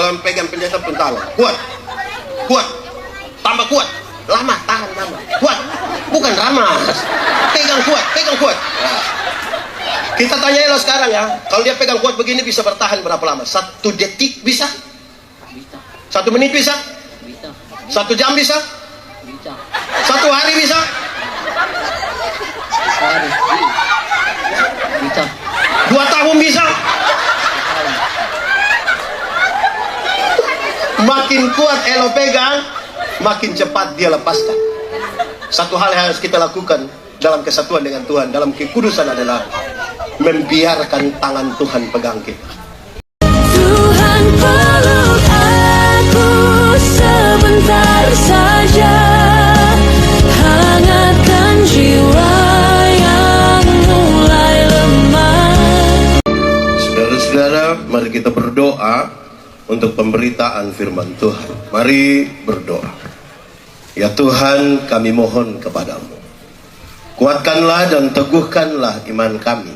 Kalau pegang pendeta pun tahu. Kuat, kuat, tambah kuat. Lama, tahan lama. Kuat, bukan ramas. Pegang kuat, pegang kuat. Nah. Kita tanya lo sekarang ya, kalau dia pegang kuat begini bisa bertahan berapa lama? 1 detik bisa? Bisa. 1 menit bisa? Bisa. 1 jam bisa? Bisa. 1 hari bisa? Sehari. Bisa. 2 tahun bisa? Makin kuat Elo pegang, makin cepat dia lepaskan. Satu hal yang harus kita lakukan dalam kesatuan dengan Tuhan, dalam kekudusan adalah membiarkan tangan Tuhan pegang kita. Tuhan peluk aku sebentar saja, hangatkan jiwa yang mulai lemah. Saudara-saudara, mari kita berdoa untuk pemberitaan firman Tuhan. Mari berdoa. Ya Tuhan, kami mohon kepadamu, kuatkanlah dan teguhkanlah iman kami,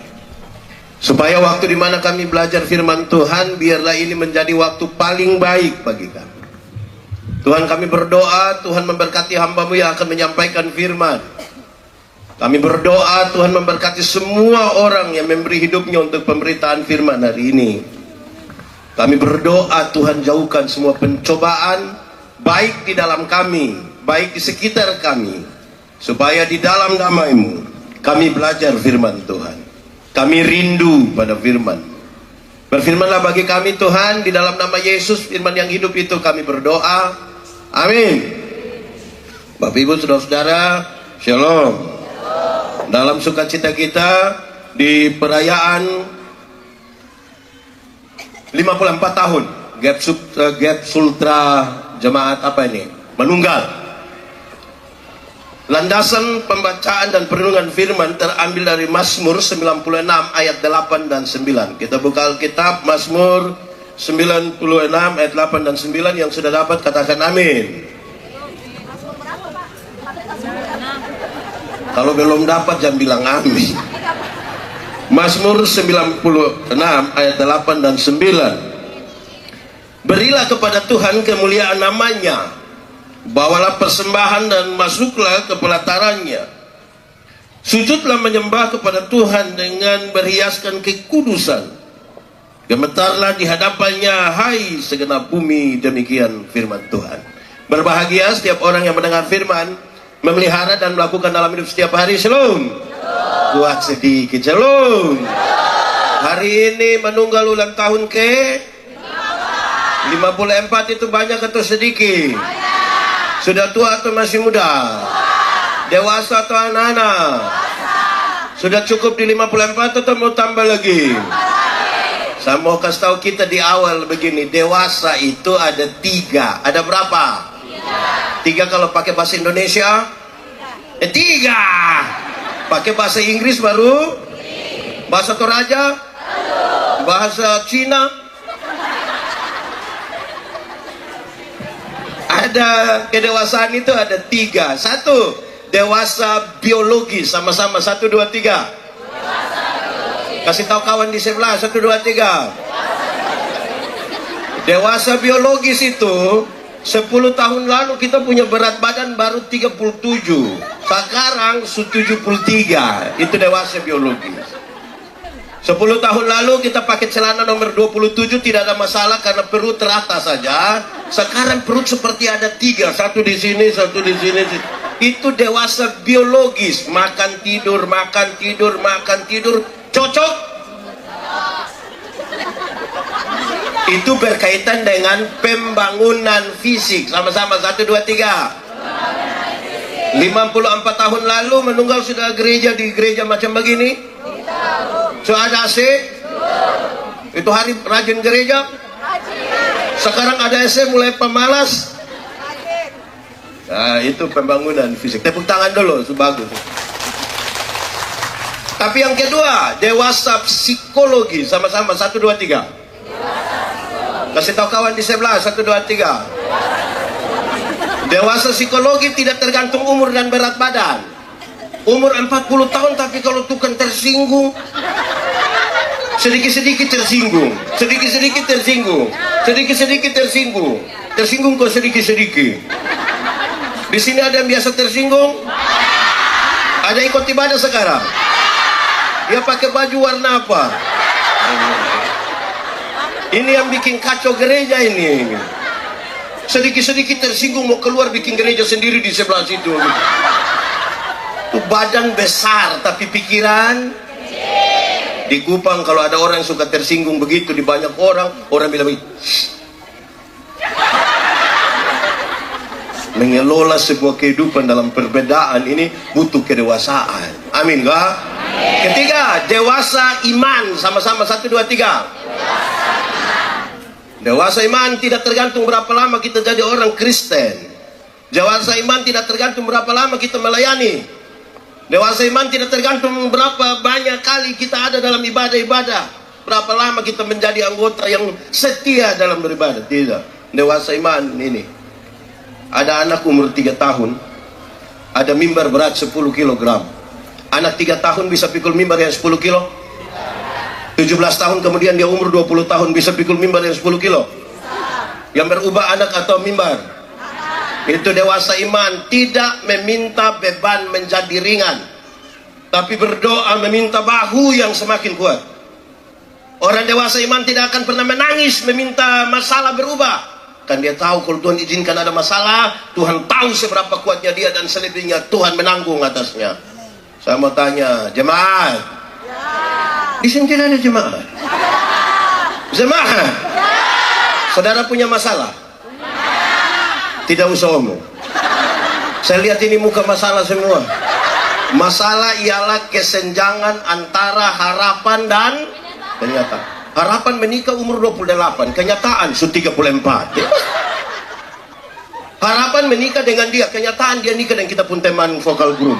supaya waktu di mana kami belajar firman Tuhan, biarlah ini menjadi waktu paling baik bagi kami. Tuhan, kami berdoa, Tuhan memberkati hamba-Mu yang akan menyampaikan firman. Kami berdoa, Tuhan memberkati semua orang yang memberi hidupnya untuk pemberitaan firman hari ini. Kami berdoa, Tuhan jauhkan semua pencobaan, baik di dalam kami, baik di sekitar kami, supaya di dalam nama-Mu kami belajar firman Tuhan. Kami rindu pada firman. Berfirmanlah bagi kami Tuhan, di dalam nama Yesus, firman yang hidup itu kami berdoa. Amin. Bapak Ibu Saudara-saudara, Shalom. Dalam sukacita kita di perayaan 54 tahun Gap Sultra Jemaat apa ini? Manunggal. Landasan pembacaan dan perenungan firman terambil dari Mazmur 96 ayat 8 dan 9. Kita buka Alkitab, Mazmur 96 ayat 8 dan 9. Yang sudah dapat katakan amin. Kalau belum dapat jangan bilang amin. Mazmur 96 ayat 8 dan 9. Berilah kepada Tuhan kemuliaan namanya, bawalah persembahan dan masuklah ke pelatarannya. Sujudlah menyembah kepada Tuhan dengan berhiaskan kekudusan. Gemetarlah di hadapannya, hai segenap bumi. Demikian firman Tuhan. Berbahagia setiap orang yang mendengar firman, memelihara dan melakukan dalam hidup setiap hari. Shalom. Kuat sedikit. Shalom. Hari ini menunggal ulang tahun ke 54. Itu banyak atau sedikit? Sudah tua atau masih muda? Dewasa atau anak-anak? Sudah cukup di 54 atau mau tambah lagi? Saya mau kasih tahu kita di awal begini, dewasa itu ada 3. Ada berapa? 3 kalau pakai bahasa Indonesia? 3. Pakai bahasa Inggris baru? Bahasa Toraja? Bahasa Cina? Ada kedewasaan itu ada 3. 1, dewasa biologis. Sama-sama 1, 2, 3. Kasih tahu kawan di sebelah. 1, 2, 3. Dewasa biologis itu 10 tahun lalu kita punya berat badan baru 37. Sekarang 73. Itu dewasa biologis. 10 tahun lalu kita pakai celana nomor 27 tidak ada masalah karena perut rata saja. Sekarang perut seperti ada 3, 1 di sini, 1 di sini. Itu dewasa biologis. Makan tidur, makan tidur, makan tidur. Cocok? Itu berkaitan dengan pembangunan fisik. Sama-sama 1, 2, 3. 54 tahun lalu menunggal sudah gereja di gereja macam begini. Sudah ada AC? Itu hari rajin gereja? Sekarang ada AC mulai pemalas. Nah, itu pembangunan fisik. Tepuk tangan dulu, itu bagus. Tapi yang kedua, dewasa psikologi. Sama-sama 1, 2, 3. Kasih tahu kawan di sebelah. 1, 2, 3. Dewasa psikologi tidak tergantung umur dan berat badan. Umur 40 tahun tapi kalau tukang tersinggung, sedikit-sedikit tersinggung, sedikit-sedikit tersinggung, sedikit-sedikit tersinggung, tersinggung kok sedikit-sedikit. Di sini ada yang biasa tersinggung? Ada ikut ibadah sekarang? Dia pakai baju warna apa? Ini yang bikin kacau gereja ini. Sedikit-sedikit tersinggung mau keluar bikin gereja sendiri di sebelah situ. Itu badan besar tapi pikiran di Kupang. Kalau ada orang yang suka tersinggung begitu di banyak orang bilang begitu. Mengelola sebuah kehidupan dalam perbedaan ini butuh kedewasaan. Amin kah? Ketiga, dewasa iman. Sama-sama 1, 2, 3. Dewasa iman tidak tergantung berapa lama kita jadi orang Kristen. Dewasa iman tidak tergantung berapa lama kita melayani. Dewasa iman tidak tergantung berapa banyak kali kita ada dalam ibadah-ibadah, berapa lama kita menjadi anggota yang setia dalam beribadah. Tidak. Dewasa iman ini, ada anak umur 3 tahun, ada mimbar berat 10 kilogram. Anak 3 tahun bisa pikul mimbar yang 10 kilo. 17 tahun kemudian dia umur 20 tahun bisa pikul mimbar yang 10 kilo. Yang berubah anak atau mimbar? Itu dewasa iman. Tidak meminta beban menjadi ringan, tapi berdoa meminta bahu yang semakin kuat. Orang dewasa iman tidak akan pernah menangis meminta masalah berubah. Kan dia tahu kalau Tuhan izinkan ada masalah, Tuhan tahu seberapa kuatnya dia dan selebihnya Tuhan menanggung atasnya. Saya mau tanya, jemaat. Di sini tidak ada jemaat. Jemaat. Saudara punya masalah? Tidak usah omong. Saya lihat ini muka masalah semua. Masalah ialah kesenjangan antara harapan dan kenyataan. Harapan menikah umur 28, kenyataan sudah 34. Harapan menikah dengan dia, kenyataan dia nikah dan kita pun teman vokal group.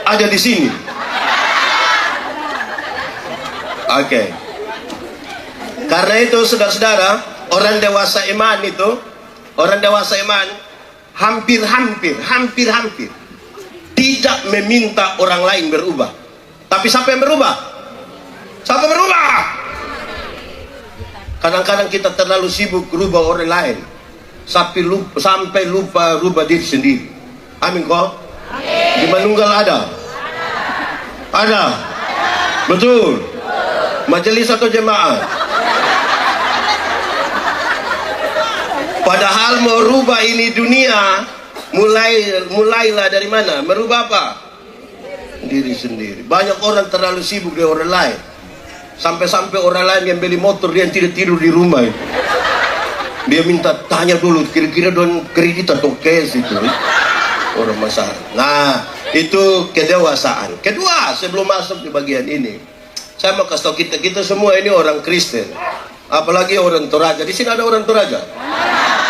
Ada di sini. Oke. Karena itu saudara-saudara, orang dewasa iman itu, orang dewasa iman hampir-hampir tidak meminta orang lain berubah. Tapi siapa yang berubah? Siapa berubah? Kadang-kadang kita terlalu sibuk rubah orang lain sampai lupa rubah diri sendiri. Amin kok? Di Manunggal ada? Ada? Betul? Majelis atau jemaah? Padahal mau rubah ini dunia, mulailah dari mana? Merubah apa? Diri sendiri. Banyak orang terlalu sibuk dengan orang lain. Sampai-sampai orang lain yang beli motor dia tidak tidur di rumah itu. Dia minta tanya dulu kira-kira don kredit atau cash itu. Orang masalah. Nah, itu kedewasaan. Kedua, sebelum masuk di bagian ini, saya mau kasih tahu kita semua ini orang Kristen. Apalagi orang Toraja. Di sini ada orang Toraja?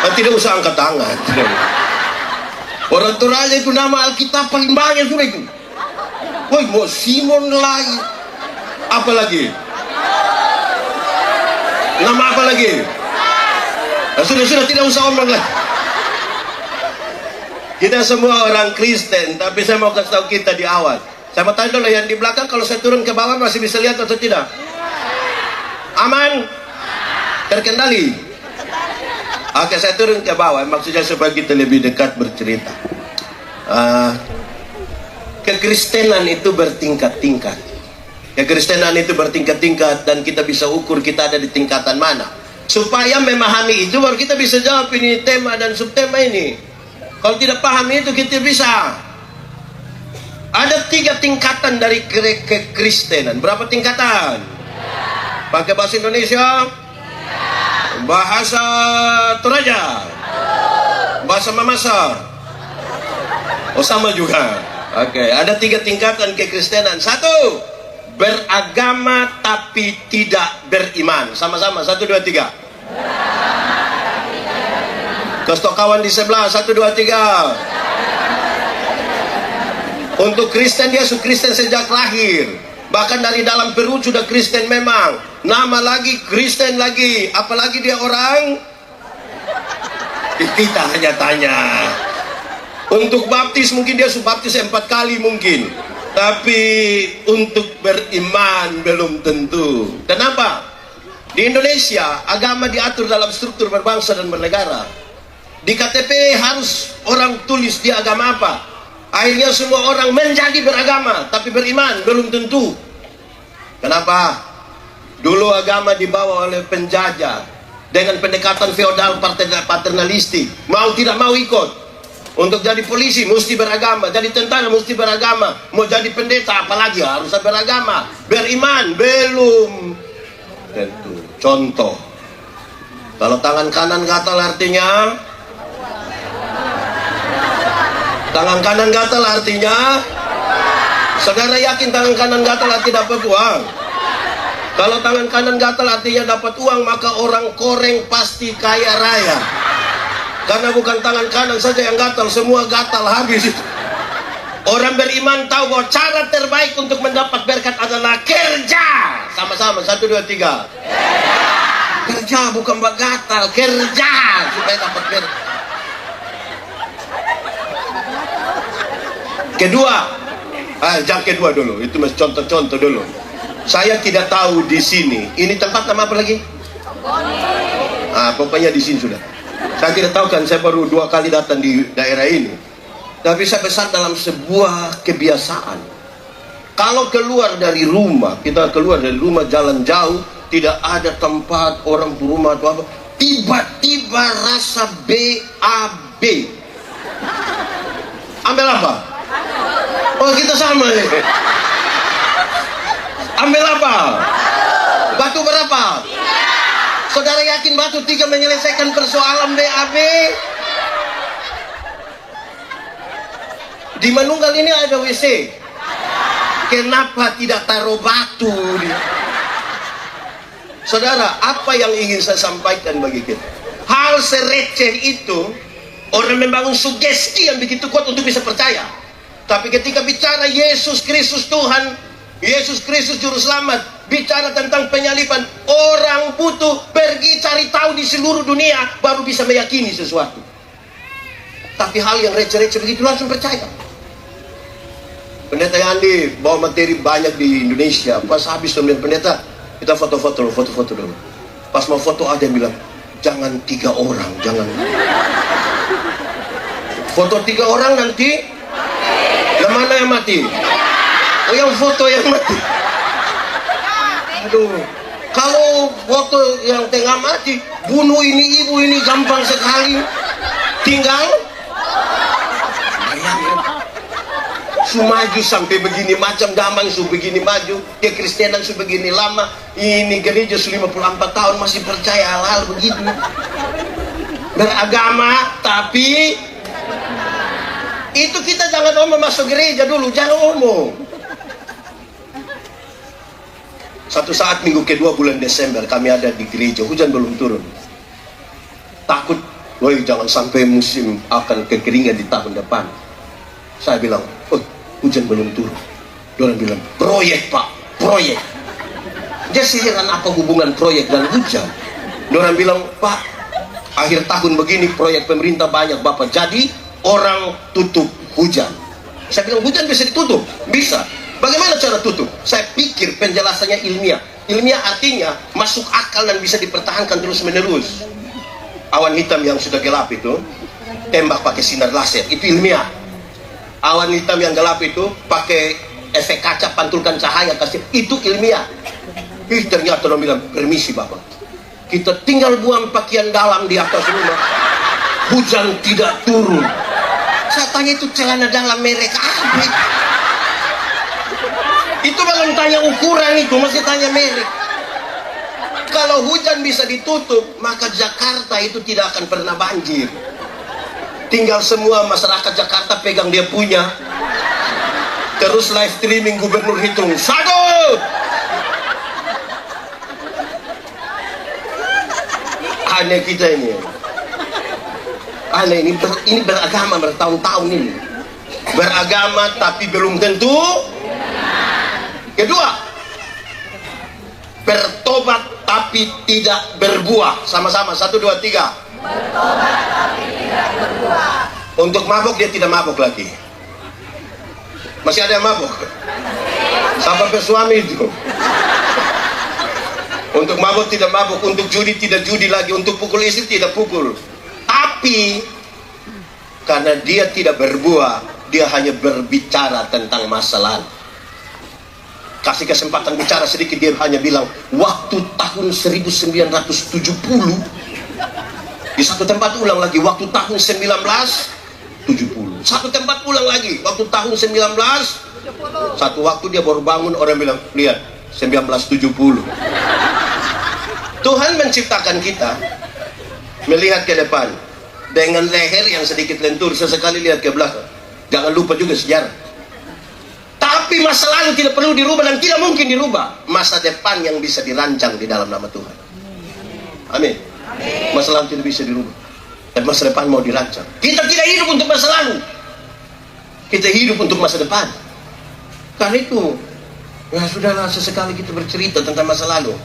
Tidak usah angkat tangan. Orang Toraja itu nama Alkitab paling banyak sudah itu. Woi, mau Simon lagi. Apa lagi? Nama apa lagi? Nah, sudah tidak usah omong lagi. Kita semua orang Kristen, tapi saya mau kasih tahu kita di awal. Saya mau tanya dulu yang di belakang, kalau saya turun ke bawah masih bisa lihat atau tidak? Aman? Terkendali? Oke, saya turun ke bawah. Maksudnya supaya kita lebih dekat bercerita. Kekristenan itu bertingkat-tingkat. Kekristenan itu bertingkat-tingkat dan kita bisa ukur kita ada di tingkatan mana. Supaya memahami itu baru kita bisa jawab ini tema dan subtema ini. Kalau tidak paham itu kita bisa. Ada 3 tingkatan dari kekristenan. Berapa tingkatan? Pakai bahasa Indonesia? Bahasa Toraja? Bahasa Mamasa? Oh, sama juga. Oke, ada 3 tingkatan kekristenan. 1, beragama tapi tidak beriman. Sama-sama, 1, 2, 3. Kasih kawan di sebelah, 1, 2, 3. Untuk Kristen, dia sudah Kristen sejak lahir. Bahkan dari dalam perut sudah Kristen memang. Nama lagi, Kristen lagi. Apalagi dia orang? Kita hanya tanya. Untuk baptis mungkin dia sudah baptis 4 kali mungkin. Tapi untuk beriman belum tentu. Kenapa? Di Indonesia agama diatur dalam struktur berbangsa dan bernegara. Di KTP harus orang tulis dia agama apa. Akhirnya semua orang menjadi beragama, tapi beriman belum tentu. Kenapa? Dulu agama dibawa oleh penjajah dengan pendekatan feodal paternalistik. Mau tidak mau ikut. Untuk jadi polisi mesti beragama, jadi tentara mesti beragama, mau jadi pendeta apalagi harus beragama. Beriman belum tentu. Contoh, kalau tangan kanan gatal artinya saudara yakin tangan kanan gatal artinya dapat uang? Kalau tangan kanan gatal artinya dapat uang, maka orang koreng pasti kaya raya. Karena bukan tangan kanan saja yang gatal, semua gatal habis itu. Orang beriman tahu bahwa cara terbaik untuk mendapat berkat adalah kerja. Sama-sama, 1, 2, 3. Kerja bukan gatal, kerja supaya dapat berkat. Kedua, jangan kedua dulu, itu masih contoh-contoh dulu. Saya tidak tahu di sini, ini tempat nama apa lagi? Pokoknya di sini sudah. Saya tidak tahu kan, saya baru 2 kali datang di daerah ini. Tapi saya besar dalam sebuah kebiasaan. Kalau keluar dari rumah, kita keluar dari rumah jalan jauh, tidak ada tempat orang berumah atau apa, tiba-tiba rasa BAB. Ambil apa? Oh, kita sama ya. Ambil apa? Batu berapa? Saudara yakin batu 3 menyelesaikan persoalan BAB? Di Manunggal ini ada WC. Kenapa tidak taruh batu? Saudara, apa yang ingin saya sampaikan bagi kita? Hal sereceh itu, orang membangun sugesti yang begitu kuat untuk bisa percaya. Tapi ketika bicara Yesus Kristus Tuhan, Yesus Kristus Juru Selamat, bicara tentang penyaliban, orang butuh pergi cari tahu di seluruh dunia baru bisa meyakini sesuatu. Tapi hal yang receh-receh begitu langsung percaya. Pendeta Yandi bawa materi banyak di Indonesia. Pas habis pemilihan pendeta, kita foto-foto dulu. Pas mau foto ada yang bilang, jangan 3 orang, jangan. Foto 3 orang nanti, yang mana yang mati? Oh, yang foto yang mati. Aduh, kalau foto yang tengah mati, bunuh ini ibu ini gampang sekali. Tinggal maju sampai begini macam damang su begini maju, kekristenan su begini lama, ini gereja su 54 tahun masih percaya hal-hal begitu. Beragama tapi itu kita jangan omong masuk gereja dulu, jangan omong. Satu saat minggu kedua bulan Desember kami ada di gereja, hujan belum turun. Takut, woi jangan sampai musim akan kekeringan di tahun depan. Saya bilang, oh hujan belum turun. Dia bilang, proyek pak, proyek. Dia heran apa hubungan proyek dan hujan. Dia bilang, pak, akhir tahun begini proyek pemerintah banyak bapak, jadi orang tutup hujan. Saya bilang, hujan bisa ditutup? Bisa. Bagaimana cara tutup? Saya pikir penjelasannya ilmiah. Ilmiah artinya masuk akal dan bisa dipertahankan terus menerus. Awan hitam yang sudah gelap itu tembak pakai sinar laser, itu ilmiah. Awan hitam yang gelap itu pakai efek kaca, pantulkan cahaya kasih, itu ilmiah. Ternyata orang bilang, permisi bapak, kita tinggal buang pakaian dalam di atas rumah, hujan tidak turun. Saya tanya, itu celana dalam merek apa? Itu belum tanya ukuran, itu masih tanya merek. Kalau hujan bisa ditutup, maka Jakarta itu tidak akan pernah banjir. Tinggal semua masyarakat Jakarta pegang dia punya, terus live streaming gubernur hitung 1. Aneh kita ini, aneh ini beragama bertahun-tahun ini, beragama tapi belum tentu. Kedua, bertobat tapi tidak berbuah. Sama-sama, 1, 2, 3. Bertobat tapi tidak berbuah. Untuk mabuk dia tidak mabuk lagi. Masih ada yang mabuk? Sampai bersuami itu. Untuk mabuk tidak mabuk, untuk judi tidak judi lagi, untuk pukul istri tidak pukul. Tapi karena dia tidak berbuah, dia hanya berbicara tentang masa lalu. Kasih kesempatan bicara sedikit, dia hanya bilang waktu tahun 1970. Di satu tempat ulang lagi waktu tahun 1970. Satu tempat ulang lagi waktu tahun 19. Satu waktu dia baru bangun, orang bilang, lihat 1970. Tuhan menciptakan kita melihat ke depan dengan leher yang sedikit lentur, sesekali lihat ke belakang. Jangan lupa juga sejarah. Tapi masa lalu tidak perlu dirubah dan tidak mungkin dirubah. Masa depan yang bisa dirancang di dalam nama Tuhan. Amin. Masa lalu tidak bisa dirubah dan masa depan mau dirancang. Kita tidak hidup untuk masa lalu, kita hidup untuk masa depan. Karena itu, ya sudahlah, sesekali kita bercerita tentang masa lalu,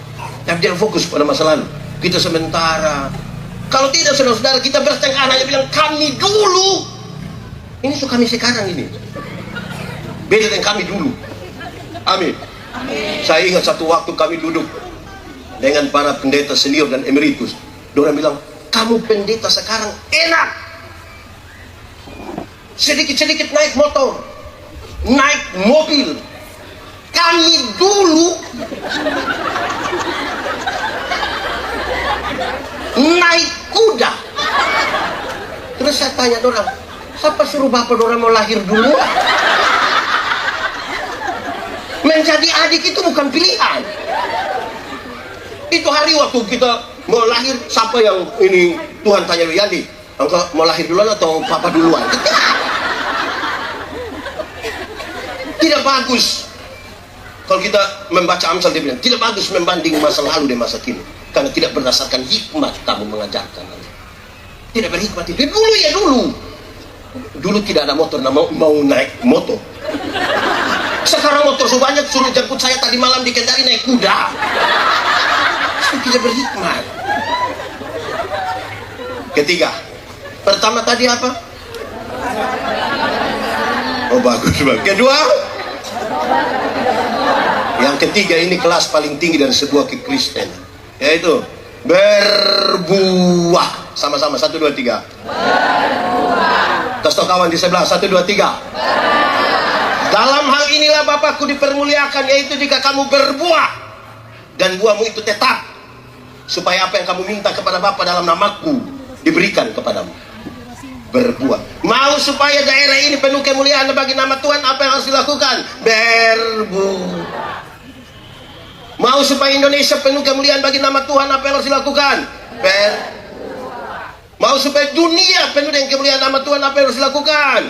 tapi jangan fokus pada masa lalu. Kita sementara, kalau tidak saudara-saudara kita bertengkar hanya bilang kami dulu. Ini so kami sekarang ini beda dengan kami dulu. Amin. Saya ingat satu waktu kami duduk dengan para pendeta senior dan emeritus. Orang bilang, kamu pendeta sekarang enak, sedikit-sedikit naik motor, naik mobil. Kami dulu naik kuda. Terus saya tanya orang, siapa suruh bapak orang mau lahir dulu? Menjadi adik itu bukan pilihan. Itu hari waktu kita mau lahir, siapa yang ini Tuhan tanya lu, Yandi, engkau mau lahir duluan atau papa duluan? Tidak bagus. Kalau kita membaca Amsal, dia bilang tidak bagus membanding masa lalu dan masa kini, karena tidak berdasarkan hikmat kamu mengajarkan. Tidak berhikmat itu. Dulu ya dulu tidak ada motor, mau naik motor. Sekarang motor sebanyak, suruh jemput saya tadi malam di Kendari naik kuda. Itu tidak berhikmat. Ketiga, pertama tadi apa? Oh bagus. Kedua, yang ketiga ini kelas paling tinggi dari sebuah kekristenan, yaitu berbuah. Sama-sama, 1, 2, 3. Berbuah. Kasih kawan di sebelah, 1, 2, 3. Dalam hal inilah Bapakku dipermuliakan, yaitu jika kamu berbuah dan buahmu itu tetap, supaya apa yang kamu minta kepada Bapa dalam namaku diberikan kepadamu. Berbuah. Mau supaya daerah ini penuh kemuliaan bagi nama Tuhan, apa yang harus dilakukan? Berbuah. Mau supaya Indonesia penuh kemuliaan bagi nama Tuhan, apa yang harus dilakukan? Berbuah. Mau supaya dunia penuh dengan kemuliaan nama Tuhan, apa yang harus dilakukan?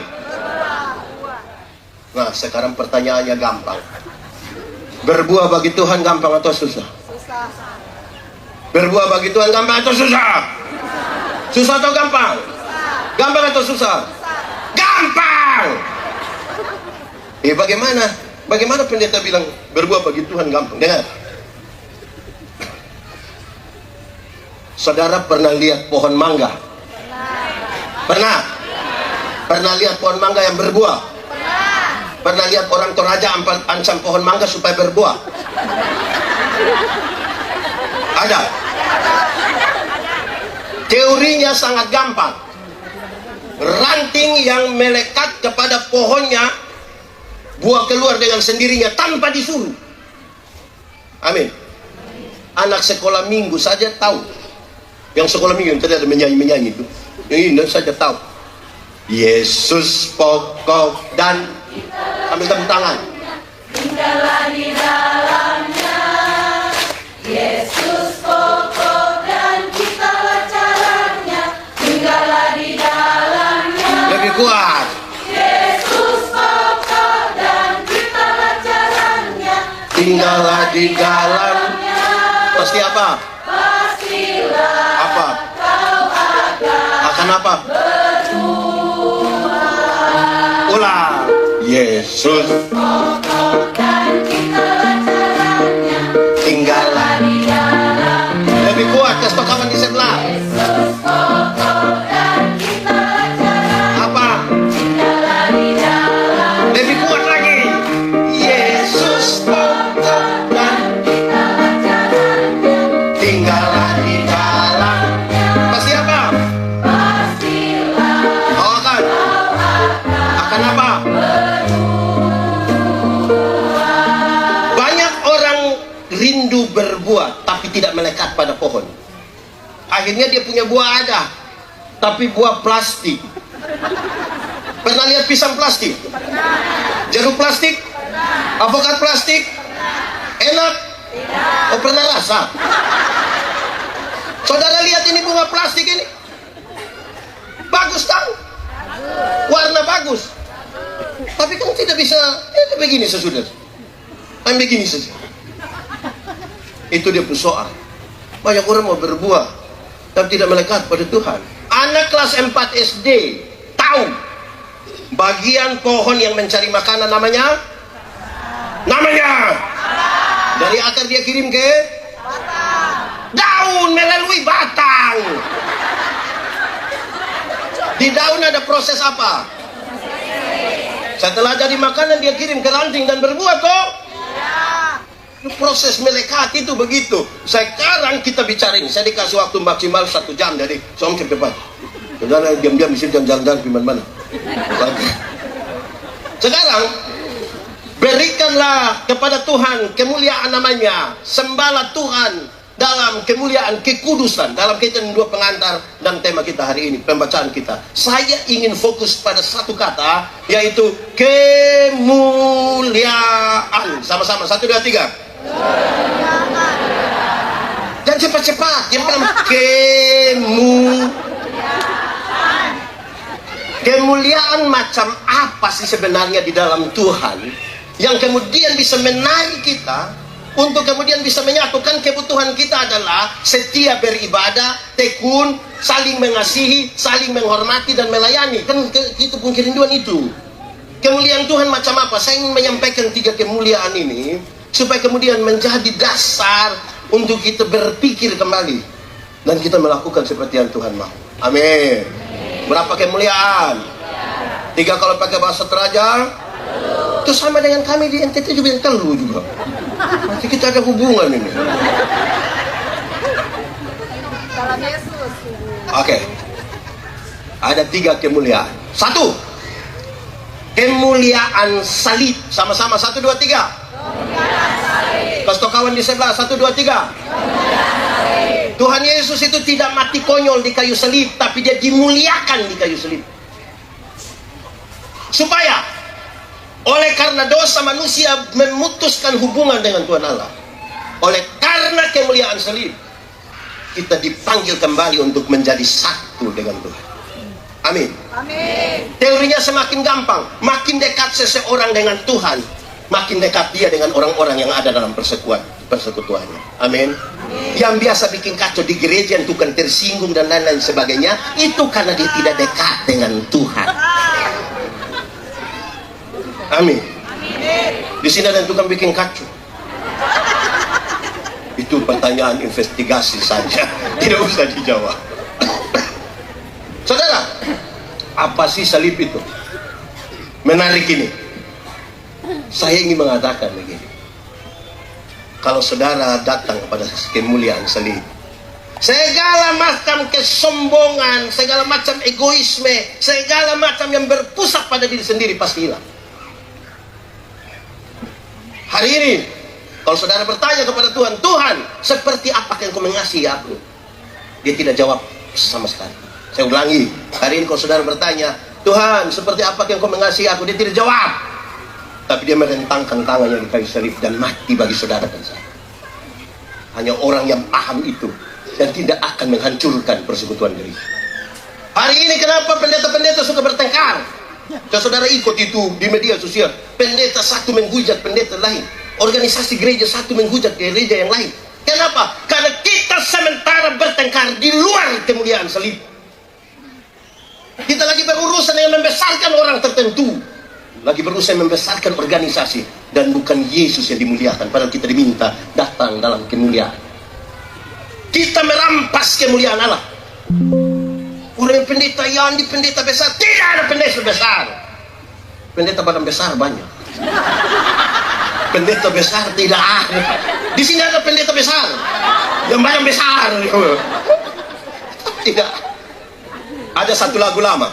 Nah, sekarang pertanyaannya gampang. Berbuah bagi Tuhan gampang atau susah? Susah. Berbuah bagi Tuhan gampang atau susah? Susah atau gampang? Susah. Gampang atau susah? Susah. Gampang. Bagaimana? Bagaimana pendeta bilang berbuah bagi Tuhan gampang? Dengar. Saudara pernah lihat pohon mangga? Pernah? Pernah lihat pohon mangga yang berbuah? Pernah lihat orang Toraja ancam pohon mangga supaya berbuah? Ada? Teorinya sangat gampang. Ranting yang melekat kepada pohonnya, buah keluar dengan sendirinya tanpa disuruh. Amin. Anak sekolah minggu saja tahu. Yang sekolah minggu yang tadi ada menyanyi itu, ini saja tahu. Yesus pokok dan ambil tepuk tangan. Tinggallah di dalamnya, Yesus pokok dan kitalah caranya. Tinggallah di dalamnya, Lebih kuat. Yesus pokok dan kitalah caranya. Tinggallah di dalamnya. Pasti apa? Pastilah Apa? kau Akan apa? Ulang. Yesus pokok dan kitalah caranya. tinggallah. Di dalamnya, Lebih kuat, kasih kawan di sebelah. Yesus pokok dan kitalah caranya. Apa? Tinggallah di dalamnya, Lebih kuat lagi. tapi tidak melekat pada pohon. Akhirnya dia punya buah ada, tapi buah plastik. Pernah lihat pisang plastik? Jeruk plastik? Alpukat plastik? Enak? Oh, pernah rasa? Saudara lihat ini bunga plastik ini, bagus tahu, warna bagus, tapi kan tidak bisa begini sesudah, kan begini saja. Itu dia persoalan. Banyak orang mau berbuah tapi tidak melekat pada Tuhan. Anak kelas 4 SD tahu bagian pohon yang mencari makanan namanya dari akar dia kirim ke daun melalui batang. Di daun ada proses apa? Setelah jadi makanan dia kirim ke ranting dan berbuah toh. Proses melekat itu begitu. Sekarang kita bicara ini, saya dikasih waktu maksimal 1 jam dari som ke depan. Saudara diam-diam di sini jalan-jalan di mana-mana. Sekarang berikanlah kepada Tuhan kemuliaan namanya, sembahlah Tuhan dalam kemuliaan kekudusan, dalam kaitan dua pengantar dan tema kita hari ini, pembacaan kita. Saya ingin fokus pada satu kata, yaitu kemuliaan. Sama-sama, 1, 2, 3. Dan cepat-cepat. Yang pertama, kemuliaan macam apa sih sebenarnya di dalam Tuhan yang kemudian bisa menarik kita untuk kemudian bisa menyatukan kebutuhan kita adalah setia beribadah, tekun, saling mengasihi, saling menghormati dan melayani. Kan itu pun kerinduan itu. Kemuliaan Tuhan macam apa? Saya ingin menyampaikan 3 kemuliaan ini supaya kemudian menjadi dasar untuk kita berpikir kembali dan kita melakukan seperti yang Tuhan mau. Amin. Berapa kemuliaan? 3 kalau pakai bahasa Teraja. Itu sama dengan kami di NTT juga yang telu juga. Nanti kita ada hubungan ini. Oke. Ada 3 kemuliaan. 1. Kemuliaan salib. Sama-sama 1, 2, 3. Kasih kawan di sebelah 1, 2, 3. Tuhan Yesus itu tidak mati konyol di kayu salib, tapi dia dimuliakan di kayu salib. Supaya oleh karena dosa manusia memutuskan hubungan dengan Tuhan Allah, oleh karena kemuliaan salib kita dipanggil kembali untuk menjadi satu dengan Tuhan. Amin. Amin. Teorinya semakin gampang, makin dekat seseorang dengan Tuhan, makin dekat dia dengan orang-orang yang ada dalam persekutuannya. Amin. Yang biasa bikin kacau di gereja, yang tukang tersinggung dan lain-lain sebagainya, itu karena dia tidak dekat dengan Tuhan. Amin. Di sini ada yang tukang bikin kacau. Itu pertanyaan investigasi saja, tidak usah dijawab. Saudara, apa sih salib itu? Menarik ini. Saya ingin mengatakan begini. Kalau saudara datang pada kemuliaan salib, segala macam kesombongan, segala macam egoisme, segala macam yang berpusat pada diri sendiri pasti hilang. Hari ini, kalau saudara bertanya kepada Tuhan, Tuhan, seperti apa yang kau mengasihi aku? Dia tidak jawab sama sekali. Saya ulangi, hari ini kalau saudara bertanya, Tuhan, seperti apa yang kau mengasihi aku? Dia tidak jawab. Tapi dia merentangkan tangannya di kayu salib dan mati bagi saudara dan saya. Hanya orang yang paham itu dan tidak akan menghancurkan persekutuan gereja. Hari ini kenapa pendeta-pendeta suka bertengkar? Dan saudara ikut itu di media sosial. Pendeta satu menghujat pendeta lain, organisasi gereja satu menghujat gereja yang lain. Kenapa? Karena kita sementara bertengkar di luar kemuliaan salib. Kita lagi berurusan dengan membesarkan orang tertentu, lagi berusaha membesarkan organisasi, dan bukan Yesus yang dimuliakan. Padahal kita diminta datang dalam kemuliaan. Kita merampas kemuliaan Allah. Orang pendeta yang di pendeta besar, tidak ada pendeta besar. Pendeta badan besar banyak. Pendeta besar tidak ada. Di sini ada pendeta besar yang badan besar. Tidak. Ada satu lagu lama.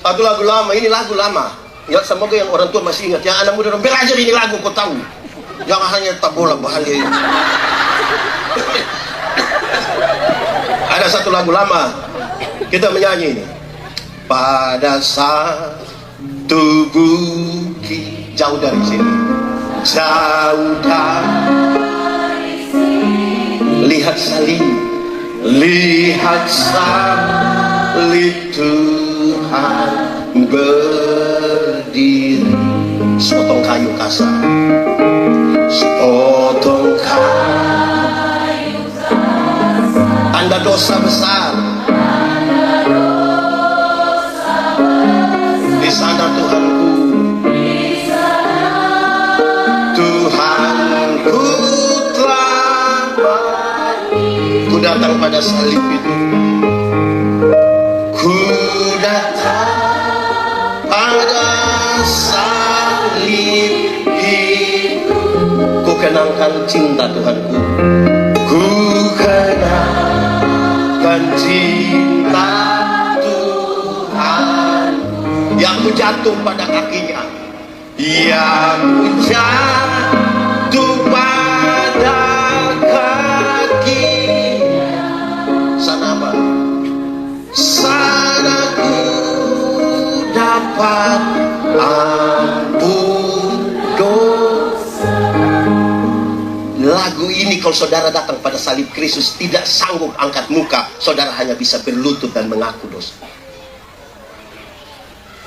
Satu lagu lama, ini lagu lama. Ya, semoga yang orang tua masih ingat. Yang anak muda belajar ini lagu, kau tahu. Jangan hanya tak bola bahagia ini. Ada satu lagu lama kita menyanyi ini. Pada satu bukit jauh dari sini, jauh dari sini, lihat salib Tuhan berdiri. Sepotong kayu kasar, sepotong kayu kasar, tanda dosa besar. Di sana Tuhanku, Tuhanku telah mati. Ku datang pada salib itu, ku datang pada salib itu. Ku kenangkan cinta Tuhanku, ku kenangkan cinta Tuhan yang ku jatuh pada kakinya, yang ku jatuh pada kakinya. Sana apa? Sana ku dapat ampun dosa. Lagu ini kalau saudara datang pada salib Kristus tidak sanggup angkat muka, saudara hanya bisa berlutut dan mengaku dosa.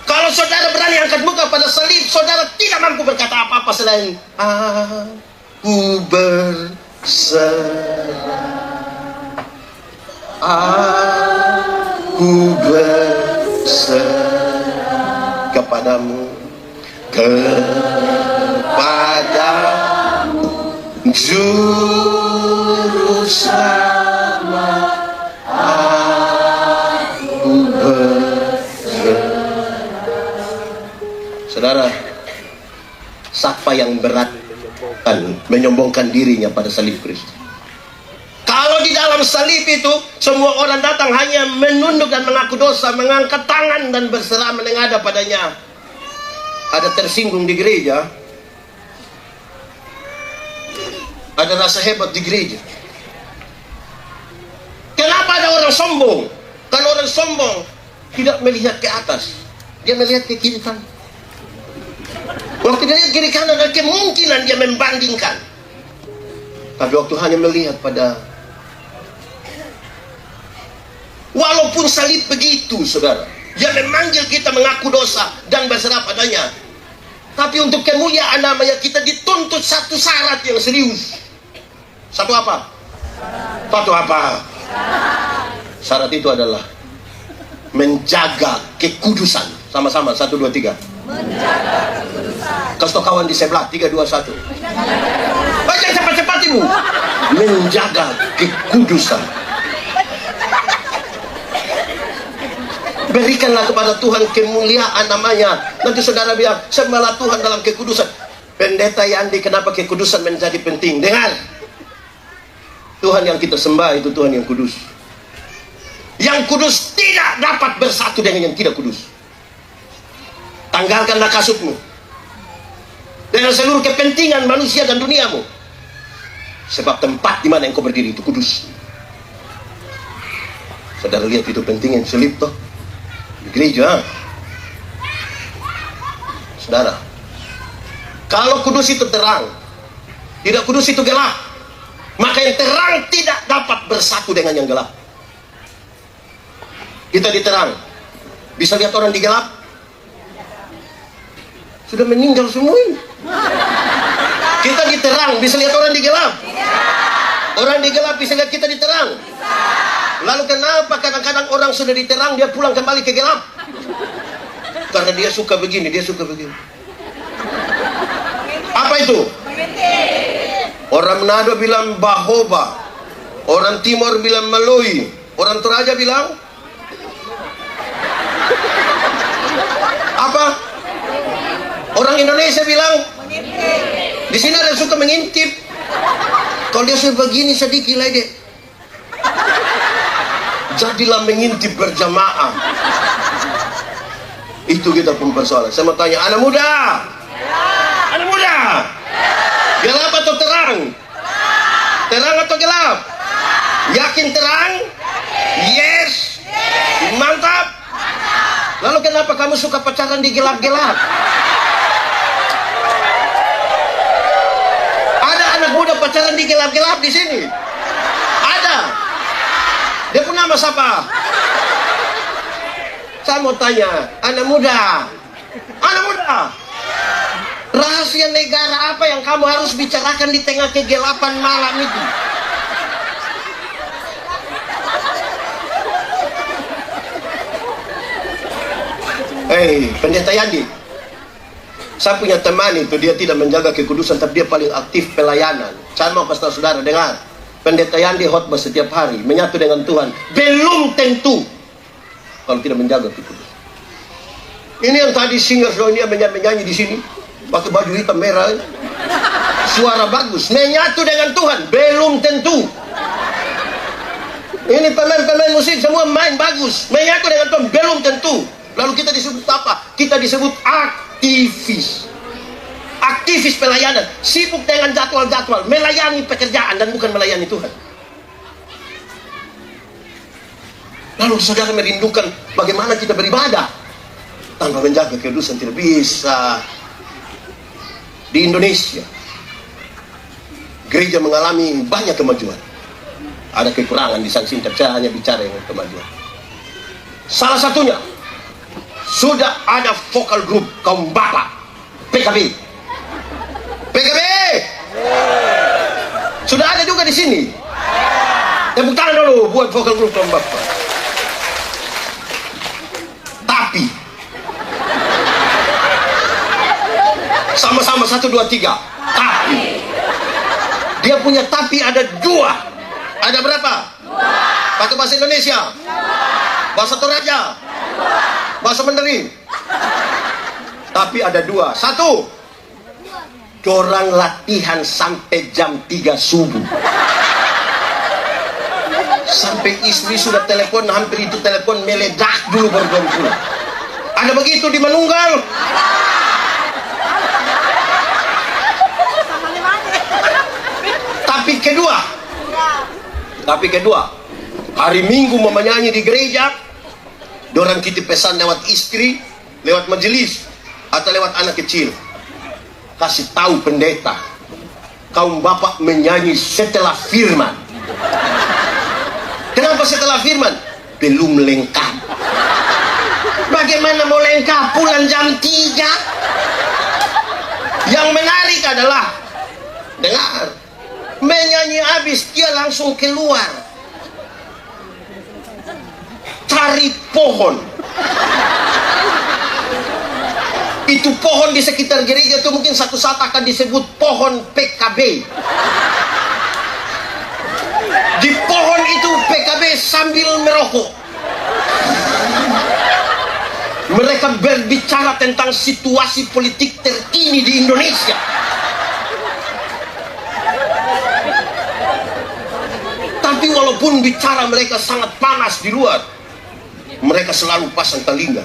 Kalau saudara berani angkat muka pada salib, saudara tidak mampu berkata apa-apa selain aku berserah, aku berserah kepadamu, kepadamu juru selamat, aku berserah. Saudara, siapa yang berat menyombongkan dirinya pada salib Kristus? Kalau di dalam salib itu semua orang datang hanya menunduk dan mengaku dosa, mengangkat tangan dan berserah menengadah padanya. Ada tersinggung di gereja, ada rasa hebat di gereja. Kenapa ada orang sombong? Kalau orang sombong tidak melihat ke atas, dia melihat ke kiri kanan. Waktu dia lihat kiri kanan ada kemungkinan dia membandingkan. Tapi waktu hanya melihat pada, walaupun salib begitu saudara, dia memanggil kita mengaku dosa dan berserah padanya. Tapi untuk kemuliaan namanya kita dituntut satu syarat yang serius. Satu apa? Satu apa? Syarat itu adalah menjaga kekudusan. Sama-sama, 1, 2, 3. Menjaga kekudusan. Kasih kawan di sebelah, 3, 2, 1. Baca cepat-cepat ibu. Menjaga kekudusan. Berikanlah kepada Tuhan kemuliaan namanya. Nanti saudara bilang, sembahlah Tuhan dalam kekudusan. Pendeta Yandi, kenapa kekudusan menjadi penting? Dengar, Tuhan yang kita sembah itu Tuhan yang kudus. Yang kudus tidak dapat bersatu dengan yang tidak kudus. Tanggalkanlah kasutmu dengan seluruh kepentingan manusia dan duniamu, sebab tempat di mana engkau berdiri itu kudus. Saudara lihat itu pentingnya salib toh di gereja. Saudara, kalau kudus itu terang, tidak kudus itu gelap, maka yang terang tidak dapat bersatu dengan yang gelap. Kita diterang, bisa lihat orang di gelap, sudah meninggal semua ini. Kita diterang, bisa lihat orang di gelap. Orang di gelap bisa lihat kita diterang. Lalu kenapa kadang-kadang orang sudah diterang dia pulang kembali ke gelap? Karena dia suka begini, dia suka begini. Apa itu? Orang Manado bilang Bahoba, orang Timur bilang Meloy, orang Toraja bilang apa? Orang Indonesia bilang di sini ada yang suka mengintip. Kalau dia sudah begini sedikit lagi, jadilah mengintip berjamaah. Itu kita pun persoalan. Saya mau tanya, anak muda, anak muda, gelap atau terang? Terang atau kenapa kamu suka pacaran di gelap-gelap? Ada anak muda pacaran di gelap-gelap di sini. Ada. Dia pun nama siapa? Saya mau tanya, anak muda, rahasia negara apa yang kamu harus bicarakan di tengah kegelapan malam itu? Pendeta Yandi, saya punya teman itu, dia tidak menjaga kekudusan, tapi dia paling aktif pelayanan. Saya mau kasih tahu saudara, dengar, Pendeta Yandi khotbah setiap hari, menyatu dengan Tuhan, belum tentu kalau tidak menjaga kekudusan. Ini yang tadi singer ini menyanyi di sini, pakai baju hitam merah, suara bagus, menyatu dengan Tuhan, belum tentu. Ini pemain musik semua main bagus, menyatu dengan Tuhan, belum tentu. Lalu kita disebut apa? Kita disebut aktivis. Aktivis pelayanan, sibuk dengan jadwal-jadwal, melayani pekerjaan dan bukan melayani Tuhan. Lalu saudara merindukan bagaimana kita beribadah tanpa menjaga kekudusan, tidak bisa. Di Indonesia, gereja mengalami banyak kemajuan. Ada kekurangan di sana sini, saya hanya bicara yang kemajuan. Salah satunya, sudah ada vokal grup kaum bapak PKB. Sudah ada juga di sini. Tepuk tangan dulu buat vokal grup kaum bapak. Tapi sama-sama 1, 2, 3. Tapi dia punya tapi ada 2. Ada berapa? 2. Pakai bahasa Indonesia? 2. Bahasa Toraja? 2. Bahasa Mandarin? Tapi ada 2. 1, dorang latihan sampai jam 3 subuh. Sampai istri sudah telepon, hampir itu telepon meledak dulu baru pulang. Ada begitu di Manunggal? Tapi kedua, hari Minggu mau menyanyi di gereja, dorang titip pesan lewat istri, lewat majelis, atau lewat anak kecil. Kasih tahu pendeta, kaum bapak menyanyi setelah firman. Kenapa setelah firman? Belum lengkap. Bagaimana mau lengkap pulang jam 3? Yang menarik adalah, dengar, menyanyi habis dia langsung keluar cari pohon. Itu pohon di sekitar gereja itu mungkin satu saat akan disebut pohon PKB. Di pohon itu PKB sambil merokok. Mereka berbicara tentang situasi politik terkini di Indonesia. Tapi walaupun bicara mereka sangat panas di luar, mereka selalu pasang telinga.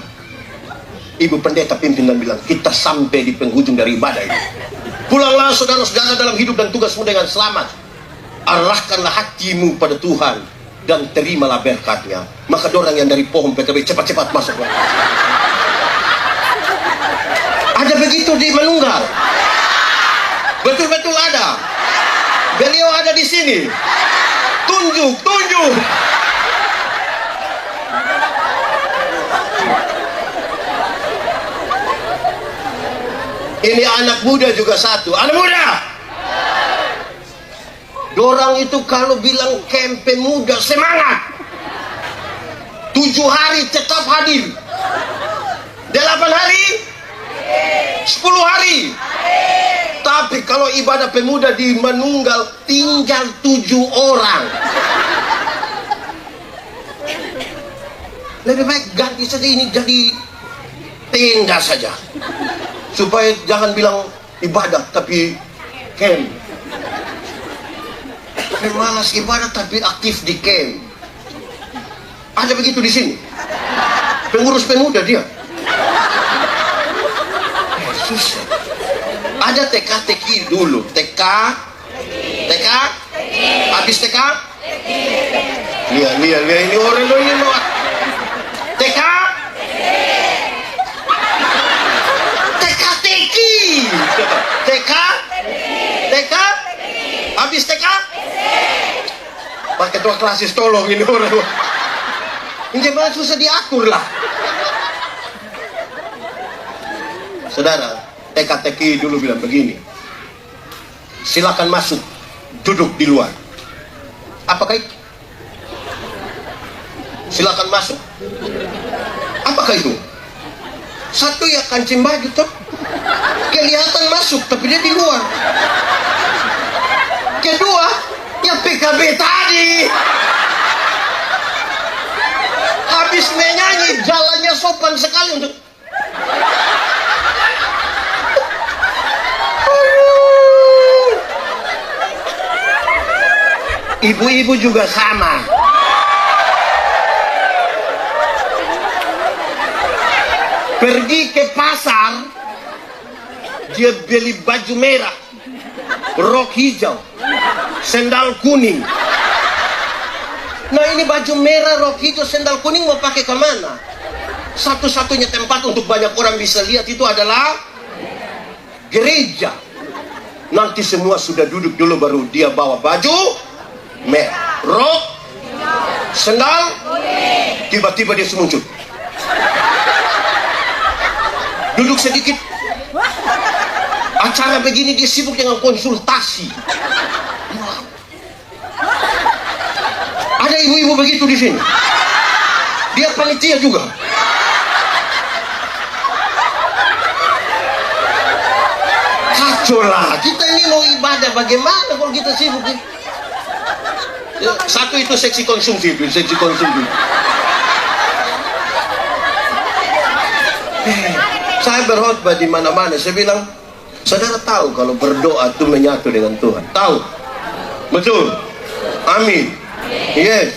Ibu pendeta pimpin dan bilang, kita sampai di penghujung dari ibadah ini. Pulanglah saudara-saudara dalam hidup dan tugasmu dengan selamat. Arahkanlah hatimu pada Tuhan dan terimalah berkatnya. Maka dorang yang dari pohon PKB cepat-cepat masuk. Ada begitu di Manunggal? Betul-betul ada. Beliau ada di sini. Tunjuk. Ini anak muda juga satu. Anak muda, dorang itu kalau bilang kempe muda semangat. 7 hari tetap hadir. 8 hari, 10 hari. Tapi kalau ibadah pemuda di Manunggal tinggal 7 orang. Lebih baik ganti saja ini jadi tenda saja, supaya jangan bilang ibadah tapi camp. Malas ibadah tapi aktif di camp. Ada begitu di sini. Pengurus pemuda dia. Susah. Ada TK-TK dulu. TK, habis TK. Lihat ini orang ini. TK, Habis TK? Pak ketua klasis tolong ini orang. Ini memang susah diatur lah. Saudara, TK-TK dulu bilang begini. Silakan masuk, duduk di luar. Apakah itu? Silakan masuk. Apakah itu? Satu ya kancing baju tuh. Kelihatan masuk, tapi dia di luar. Kedua, yang PKB tadi. Habis menyanyi, jalannya sopan sekali untuk... Ibu-ibu juga sama. Pergi ke pasar, dia beli baju merah, rok hijau, sendal kuning. Nah ini baju merah, rok hijau, sendal kuning mau pakai kemana? Satu-satunya tempat untuk banyak orang bisa lihat itu adalah gereja. Nanti semua sudah duduk dulu baru dia bawa baju merah, rok, sendal, tiba-tiba dia muncul. Duduk sedikit. Acara begini dia sibuk dengan konsultasi. Ada ibu-ibu begitu di sini. Dia panitia juga. Kacau lah. Kita ini mau ibadah bagaimana kalau kita sibuk? Ya, satu itu seksi konsumsi, seksi konsumsi. Saya berkhotbah di mana-mana. Saya bilang, saudara tahu kalau berdoa itu menyatu dengan Tuhan. Tahu? Betul? Amin. Yes.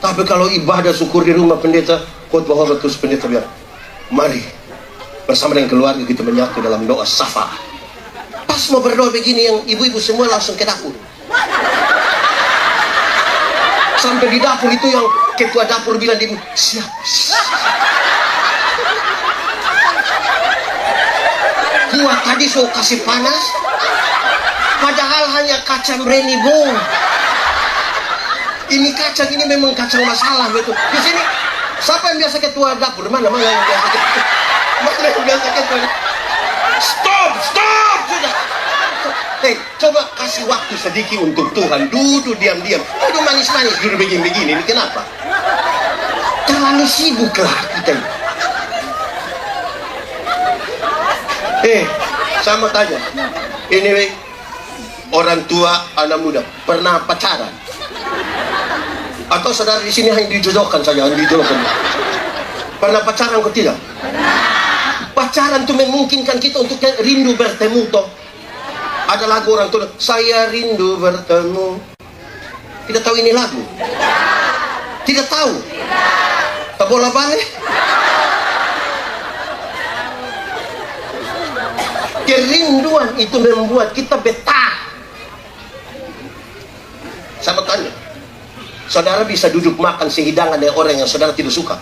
Tapi kalau ibadah syukur di rumah pendeta, khotbah terus pendeta bilang, mari bersama dengan keluarga kita menyatu dalam doa syafaat. Pas mau berdoa begini, yang ibu-ibu semua langsung ke dapur. Sampai di dapur itu yang ketua dapur bilang di siap. Kuat tadi so kasih panas, padahal hanya kacang Reni Bong. Ini kacang ini memang kacang masalah betul. Di sini siapa yang biasa ketua dapur? Mana yang biasa ketua? Mana yang biasa ketua? Stop sudah. Hei, coba kasih waktu sedikit untuk Tuhan. Duduk diam-diam. Duduk manis-manis, duduk begini-begini. Ini kenapa? Terlalu sibuk lah kita. Sama tanya. Ini orang tua, anak muda pernah pacaran? Atau saudara di sini hanya dijodohkan saja, hanya dijodohkan? Pernah pacaran atau tidak? Pacaran itu memungkinkan kita untuk rindu bertemu toh. Ada lagu orang tua, saya rindu bertemu. Tidak tahu ini lagu? Tidak tahu? Tak bola balik? Kerinduan itu membuat kita betah. Saya bertanya, saudara bisa duduk makan sehidangan dengan orang yang saudara tidak suka?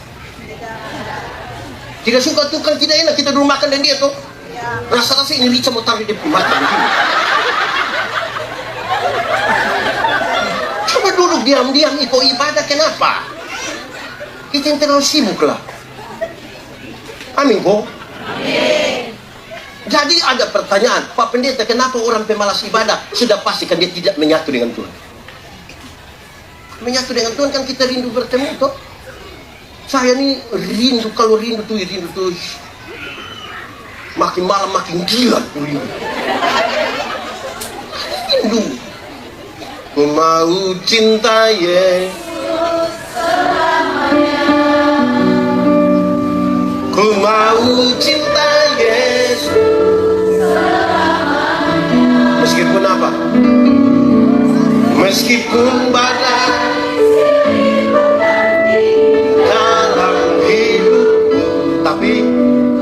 Tidak suka tuh kan tidak enak kita duduk makan dengan dia tuh. Rasa-rasa ini Rica mau taruh di mata begini. Coba duduk diam-diam ikut ibadah, kenapa? Kita yang terlalu sibuk lah. Amin kok? Jadi ada pertanyaan, Pak Pendeta, kenapa orang pemalas ibadah? Sudah pastikan dia tidak menyatu dengan Tuhan. Menyatu dengan Tuhan kan kita rindu bertemu toh. Saya nih rindu, kalau rindu tuh makin malam makin gila tuh rindu. Rindu. Ku mau cinta Yesus, ku mau cinta Yesus. Meskipun apa? Meskipun badai dalam hidupku, tapi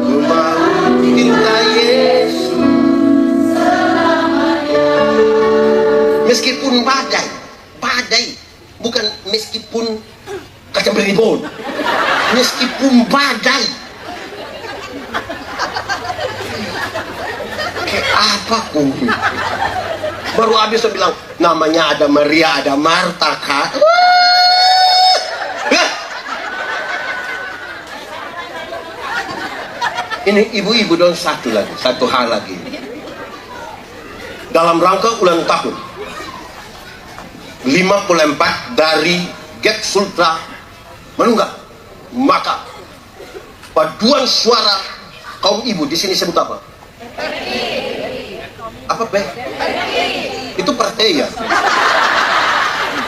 ku mau cinta Yesus. Meskipun badai, bukan meskipun kacang beribon. Meskipun badai. Kayak apa ku? Baru habis dia bilang, namanya ada Maria, ada Marta, Kak. Ini ibu-ibu dong, satu hal lagi. Dalam rangka ulang tahun 54 dari Gap Sultra Manunggal, maka paduan suara kaum ibu di sini sebut apa? Apa Be? Itu partai ya.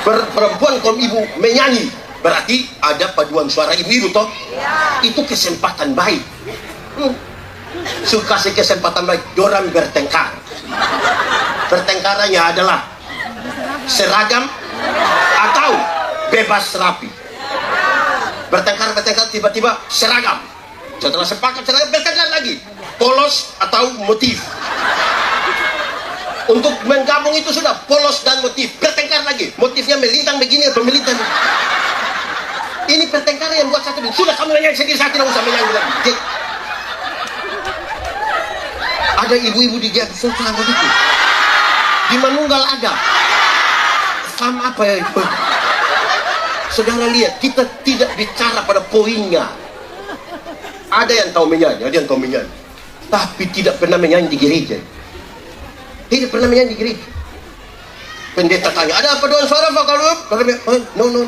Perempuan kaum ibu menyanyi, berarti ada paduan suara ibu-ibu toh? Itu kesempatan baik. Suka sih kesempatan baik, dorang bertengkar. Bertengkarannya adalah seragam atau bebas rapi. Bertengkar tiba-tiba seragam. Setelah sepakat seragam, bertengkar lagi, polos atau motif. Untuk menggabung itu sudah polos dan motif, bertengkar lagi, motifnya melintang begini atau melintang. Ini pertengkaran yang buat satu. Sudah kamu nyanyi sendiri, saya tidak usah menyanyi lagi. Ada ibu-ibu di Gap Sultra begitu. Di Manunggal ada. Sama apa ya itu? Saudara lihat, kita tidak bicara pada poinnya. Ada yang tahu menyanyi, ada yang tahu menyanyi, tapi tidak pernah menyanyi di gereja. Tidak pernah menyanyi di gereja. Pendeta tanya, ada apa doang suara Pak kalau? No.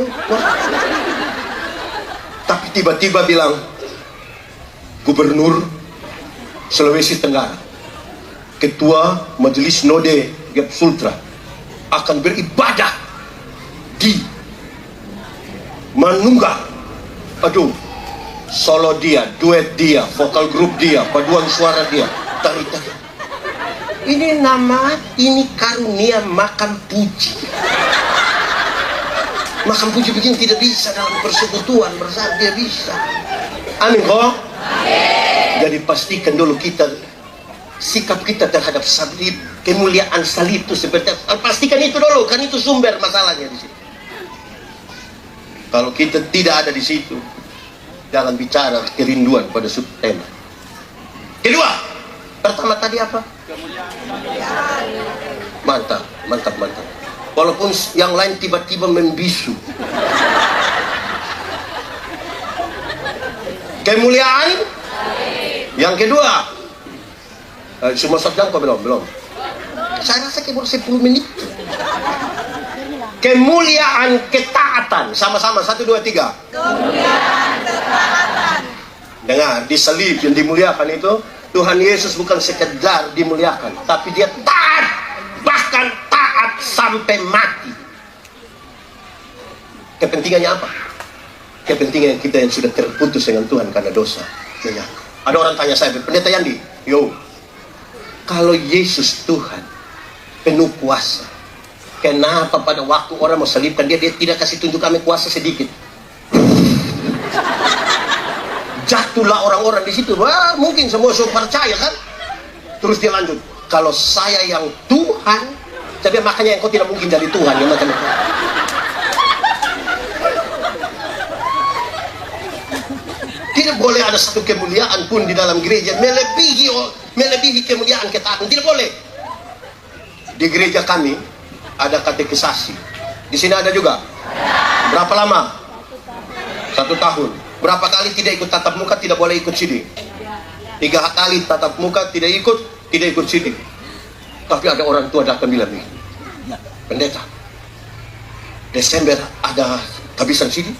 Tapi tiba-tiba bilang, Gubernur Sulawesi Tenggara, Ketua Majelis Node Gap Sultra akan beribadah di Manunggal. Aduh, solo dia, duet dia, vokal grup dia, paduan suara dia, tari-tari. Ini nama, ini karunia makan puji. Makan puji begini tidak bisa dalam persekutuan bersama, dia bisa. Amin kok? Jadi pastikan dulu kita, sikap kita terhadap salib, kemuliaan salib itu seperti apa. Pastikan itu dulu, kan itu sumber masalahnya di situ. Kalau kita tidak ada di situ, jangan bicara kerinduan pada subtema. Kedua, pertama tadi apa? Mantap. Walaupun yang lain tiba-tiba membisu. Kemuliaan. Yang kedua, semua sedang kok belum? Saya rasa kayak 10 menit. Kemuliaan ketaatan, sama-sama 1, 2, 3. Kemuliaan ketaatan. Dengar, di salib yang dimuliakan itu Tuhan Yesus bukan sekedar dimuliakan, tapi dia taat, bahkan taat sampai mati. Kepentingannya apa? Kepentingan kita yang sudah terputus dengan Tuhan karena dosa. Ada orang tanya saya, Pendeta Yandi, kalau Yesus Tuhan penuh kuasa, kenapa pada waktu orang mau salibkan dia tidak kasih tunjuk kami kuasa sedikit? Jatuhlah orang-orang di situ. Wah, mungkin semua percaya kan? Terus dia lanjut, kalau saya yang Tuhan, tapi makanya engkau tidak mungkin jadi Tuhan ya macam itu. Tidak boleh ada satu kemuliaan pun di dalam gereja melebihi kemuliaan ketaatan. Tidak boleh. Di gereja kami ada katekisasi. Di sini ada juga. Berapa lama? 1 tahun. Berapa kali tidak ikut tatap muka, tidak boleh ikut siding. 3 kali tatap muka tidak ikut siding. Tapi ada orang tua datang bilang nih, Pendeta, Desember ada kehabisan siding?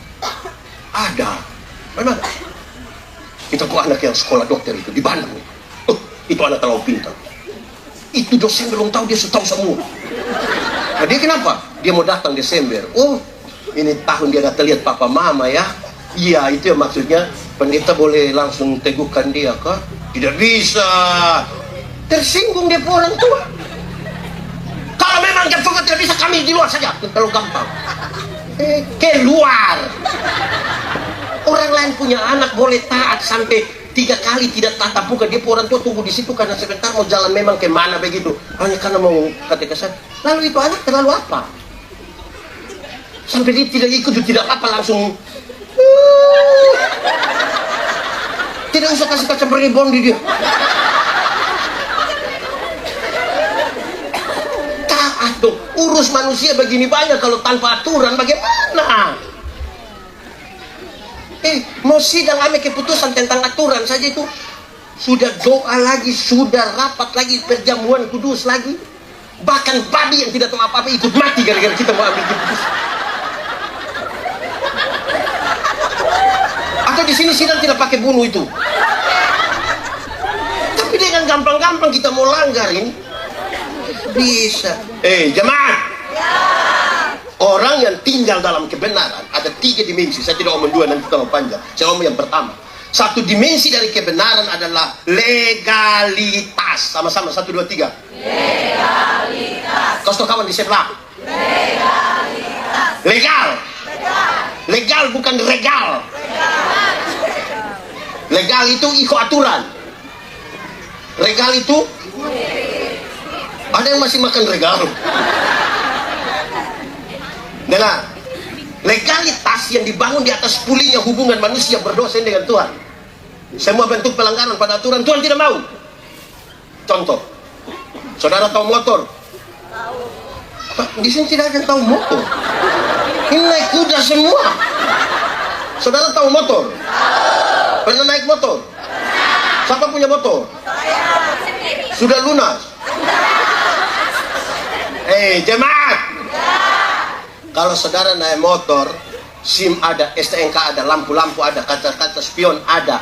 Ada. Memang. Kita tuh anak yang sekolah dokter itu di Bandung. Itu anak terlalu pintar. Itu dosen belum tahu, dia sudah tahu semua. Nah, dia kenapa? Dia mau datang Desember. Oh, ini tahun dia datang lihat papa mama ya. Iya, itu yang maksudnya. Pendeta boleh langsung teguhkan dia kah? Tidak bisa. Tersinggung dia orang tua. Kalau memang dia tidak bisa, kami di luar saja. Kalau gampang. Keluar. Orang lain punya anak boleh taat sampai 3 kali tidak tatap muka, dia orang tua tunggu di situ karena sebentar mau jalan memang kemana begitu, hanya karena mau katekesan. Lalu itu anak terlalu apa? Sampai dia tidak ikut, tidak apa langsung. Tidak usah kasih kaca beribon di dia. ngurus manusia begini banyak kalau tanpa aturan bagaimana? Mau sidang ambil keputusan tentang aturan saja itu sudah doa lagi, sudah rapat lagi, perjamuan kudus lagi. Bahkan babi yang tidak tahu apa-apa ikut mati gara-gara kita mau ambil keputusan. Atau di sini sidang tidak pakai bunuh itu. Tapi dengan gampang-gampang kita mau langgar ini bisa. Jemaat. Orang yang tinggal dalam kebenaran ada 3 dimensi. Saya tidak omong 2 nanti terlalu panjang. Saya omong yang pertama. 1 dimensi dari kebenaran adalah legalitas. Sama-sama 1, 2, 3. Legalitas. Kau kawan di sebelah. Legalitas. Legal. Legal bukan regal. Legal itu ikut aturan. Regal itu ada yang masih makan regal. Dengar, legalitas yang dibangun di atas pulihnya hubungan manusia berdosa dengan Tuhan. Semua bentuk pelanggaran pada aturan Tuhan tidak mau. Contoh, saudara tahu motor? Di sini tidak ada yang tahu motor. Ini naik kuda semua. Saudara tahu motor? Pernah naik motor? Siapa punya motor? Sudah lunas? Jemaat. Kalau saudara naik motor, SIM ada, STNK ada, lampu-lampu ada, kaca-kaca spion ada,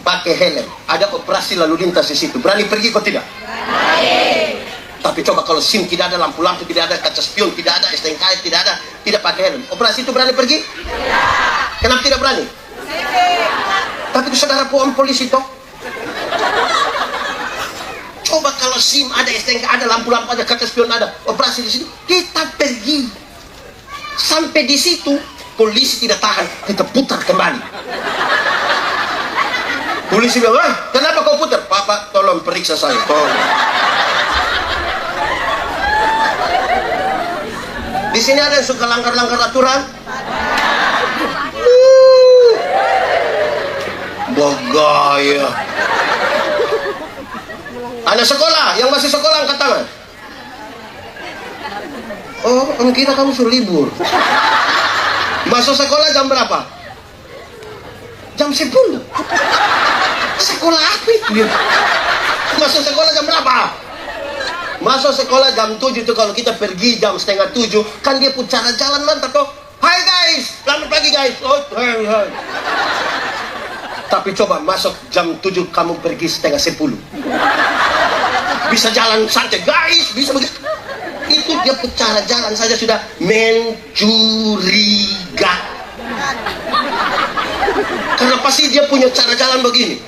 pakai helm, ada operasi lalu lintas di situ. Berani pergi kok tidak? Berani. Tapi coba kalau SIM tidak ada, lampu-lampu tidak ada, kaca spion tidak ada, STNK tidak ada, tidak pakai helm, operasi itu berani pergi? Tidak. Kenapa tidak berani? Tapi saudara pohon polisi toh. Coba kalau SIM ada, STNK ada, lampu-lampu ada, kaca spion ada, operasi di situ, kita pergi. Sampai di situ polisi tidak tahan, kita putar kembali. Polisi bilang, kenapa kau putar? Papa, tolong periksa saya, tolong. Di sini ada yang suka langgar-langgar aturan? Bagaya. Anak sekolah, yang masih sekolah angkat tangan. Oh, kamu kira kamu suruh libur. Masuk sekolah jam berapa? Jam 10. Sekolah apa itu? Masuk sekolah jam berapa? Masuk sekolah jam 7 itu kalau kita pergi jam 6:30, kan dia pun cara jalan mantap toh. Hai guys, selamat pagi guys. Oh, hai. Tapi coba masuk jam 7 kamu pergi 9:30. Bisa jalan santai guys, bisa begitu. Itu dia cara jalan saja sudah mencuriga. Karena pasti dia punya cara jalan begini.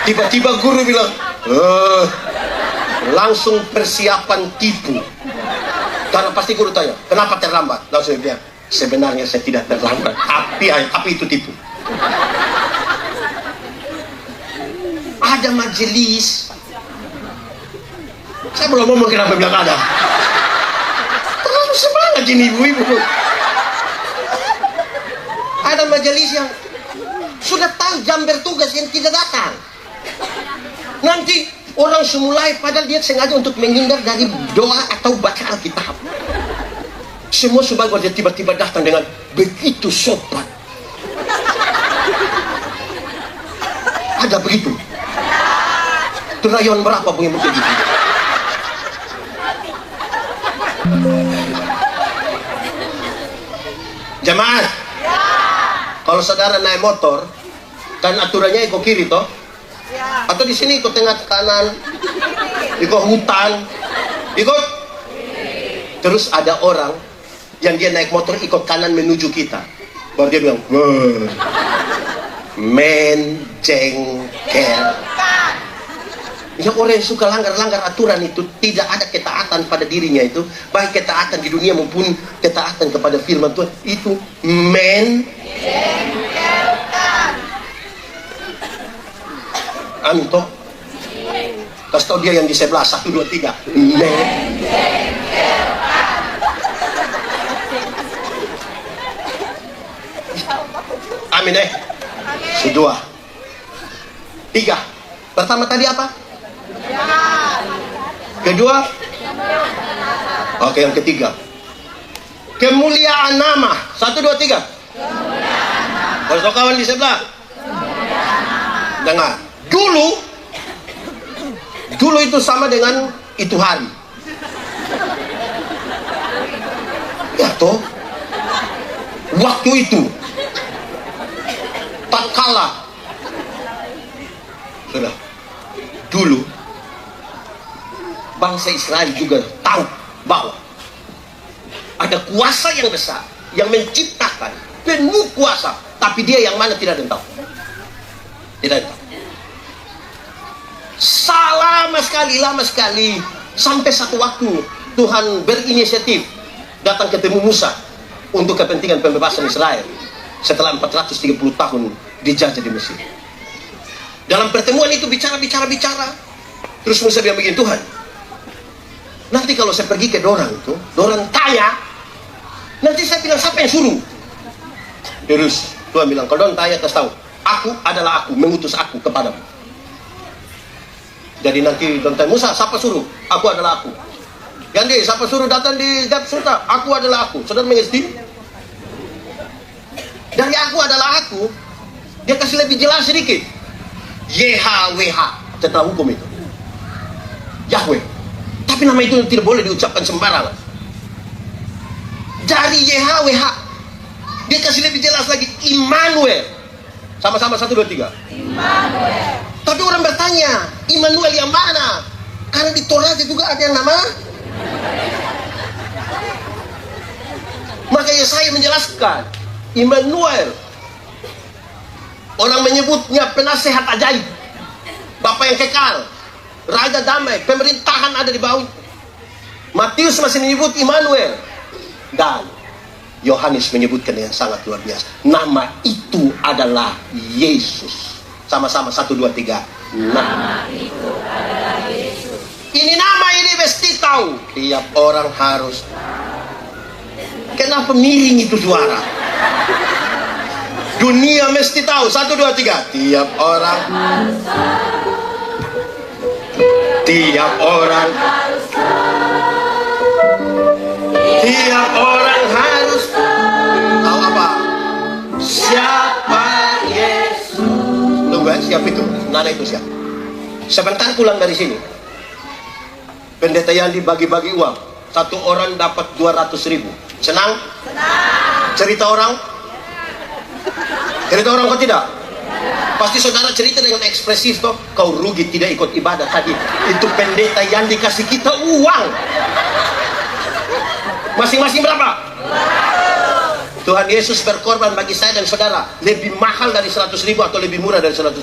Tiba-tiba guru bilang, langsung persiapan tipu. Karena pasti guru tanya, kenapa terlambat? Langsung dia bilang, sebenarnya saya tidak terlambat, tapi itu tipu. Ada majelis. Saya belum ngomong kenapa bilang ada. Terlalu semangat ini ibu-ibu. Ada majelis yang sudah tahu jam bertugas yang tidak datang. Nanti orang semulai padahal dia sengaja untuk menghindar dari doa atau baca Alkitab. Semua sebagai dia tiba-tiba datang dengan begitu sopan. Ada begitu. Rayon berapa punya begitu? Jemaat, kalau saudara naik motor, kan aturannya ikut kiri toh? Atau di sini ikut tengah kanan, ikut hutan, ikut. Terus ada orang yang dia naik motor ikut kanan menuju kita, baru dia bilang, menjengkel. Yang orang yang suka langgar-langgar aturan itu tidak ada ketaatan pada dirinya itu, baik ketaatan di dunia maupun ketaatan kepada firman Tuhan, itu menjengkelkan. Amin toh? Kasih tahu dia yang di sebelah, 1, 2, 3. Menjengkelkan. Amin Kedua. 3. Pertama tadi apa? Kedua, oke, yang ketiga, kemuliaan nama. 1, 2, 3. Kalau kawan di sebelah, dengar. Dulu itu sama dengan itu hari. Ya toh, waktu itu, tak kalah. Sudah, dulu bangsa Israel juga tahu bahwa ada kuasa yang besar yang menciptakan, penuh kuasa, tapi dia yang mana tidak ada yang tahu. Tidak ada yang tahu. Lama sekali sampai satu waktu Tuhan berinisiatif datang ketemu Musa untuk kepentingan pembebasan Israel setelah 430 tahun dijajah di Mesir. Dalam pertemuan itu bicara. Terus Musa bilang begini, Tuhan, nanti kalau saya pergi ke dorang itu, dorang tanya, nanti saya bilang siapa yang suruh? Terus Tuhan bilang, kalau dorang tanya, kasih tahu, aku adalah aku, mengutus aku kepadamu. Jadi nanti dorang tanya, Musa, siapa suruh? Aku adalah aku. Gandhi, siapa suruh datang di Gad Surta? Aku adalah aku. Saudara mengerti? Dari aku adalah aku, dia kasih lebih jelas sedikit. YHWH, setelah hukum itu. Yahweh. Tapi nama itu tidak boleh diucapkan sembarangan. Dari YHWH, dia kasih lebih jelas lagi, Immanuel. Sama-sama 1, 2, 3. Immanuel. Tapi orang bertanya, Immanuel yang mana? Karena di Torah juga ada yang nama. Makanya saya menjelaskan, Immanuel, orang menyebutnya penasehat ajaib, Bapa yang kekal, Raja damai, pemerintahan ada di bawah. Matius masih menyebut Immanuel, dan Yohanes menyebutkan yang sangat luar biasa. Nama itu adalah Yesus. Sama-sama 1, 2, 3. Nama itu adalah Yesus. Ini nama ini mesti tahu. Tiap orang harus. Kenapa miring itu suara? Dunia mesti tahu. 1, 2, 3. Tiap orang. Tiap orang. Tiap orang harus tahu apa? Siapa Yesus? Tunggu ya, siapa itu? Nana itu siapa? Sebentar pulang dari sini, pendeta Yandi bagi-bagi uang. Satu orang dapat 200.000. Senang? Senang. Cerita orang? Cerita orang kok tidak? Pasti saudara cerita dengan ekspresif toh. Kau rugi tidak ikut ibadah tadi. Itu pendeta yang dikasih kita uang. Masing-masing berapa? Tuhan Yesus berkorban bagi saya dan saudara. Lebih mahal dari 100.000 atau lebih murah dari 100.000?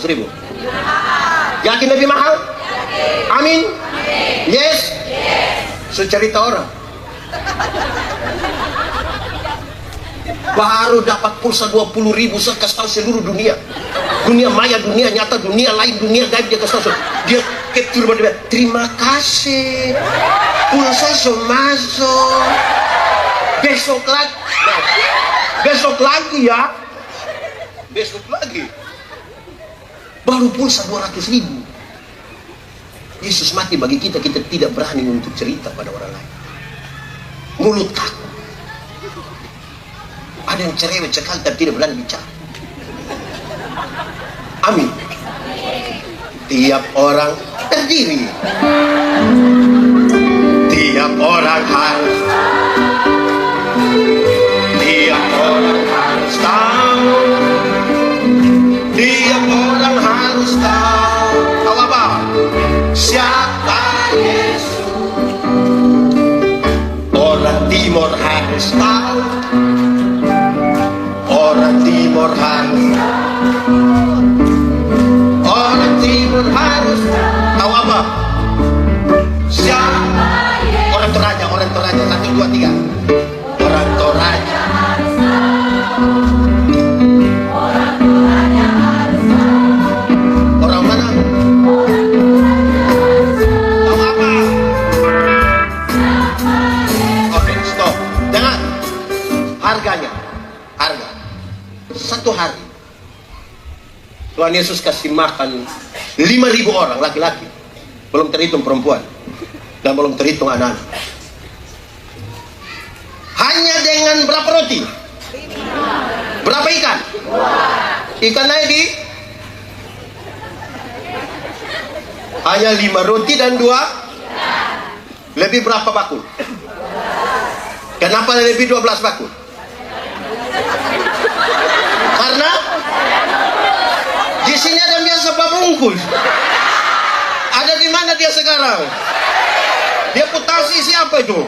Yakin lebih mahal? Amin? Yes? So, cerita orang. Baru dapat pulsa 20.000, saya kasih tahu seluruh dunia. Dunia maya, dunia nyata, dunia lain, dunia gaib, dia kasih tahu. Dia capture, dia terima kasih. Pulsa masuk. Besok lagi. Nah, besok lagi ya. Besok lagi. Baru pulsa 200.000. Yesus mati bagi kita, kita tidak berani untuk cerita pada orang lain. Mulut kaku. Ada yang cerewet sekali tapi tidak berani bicara. Amin. Tiap orang terdiri. Tiap orang harus. Tiap orang harus tahu. Tiap orang harus tahu. Tahu apa? Siapa Yesus? Orang Timur harus tahu. Orang Timur harus. Orang Timur harus tahu apa? Siapa? Orang Toraja, orang Toraja. 1, 2, 3. Orang Toraja. Orang mana? Tahu apa? Oke, stop. Jangan. Harganya. Harga. Satu hari Tuhan Yesus kasih makan 5.000 orang laki-laki, belum terhitung perempuan. Dan belum terhitung anak. Hanya dengan berapa roti? Berapa ikan? Ikan naik di hanya 5 roti dan 2. Lebih berapa bakul? Kenapa lebih 12 bakul? Karena di sini ada biasa pabungkus. Ada di mana dia sekarang? Dia putasi siapa itu?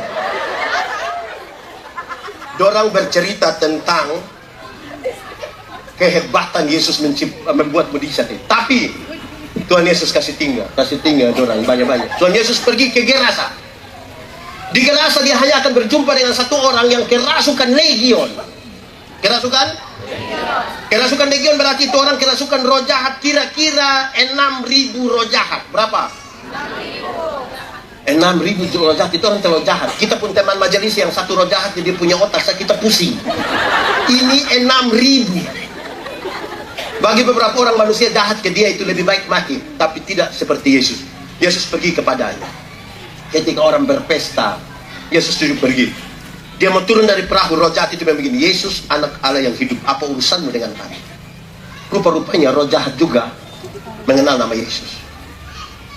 Dorang bercerita tentang kehebatan Yesus membuat mujizat itu. Tapi Tuhan Yesus kasih tinggal dorang banyak-banyak. Tuhan Yesus pergi ke Gerasa. Di Gerasa dia hanya akan berjumpa dengan satu orang yang kerasukan legion. Kerasukan legion berarti itu orang kerasukan roh jahat, kira-kira 6.000 roh jahat. Berapa? 6.000 roh jahat. Itu orang terlalu jahat. Kita pun teman majelis yang satu roh jahat, dia punya otak, kita pusing. Ini 6.000. Bagi beberapa orang manusia jahat ke dia itu lebih baik mati. Tapi tidak seperti Yesus. Yesus pergi kepadanya. Ketika orang berpesta, Yesus duduk pergi. Dia mau turun dari perahu, roh jahat itu begini, Yesus anak Allah yang hidup, apa urusanmu dengan kami? Rupa-rupanya roh jahat juga mengenal nama Yesus.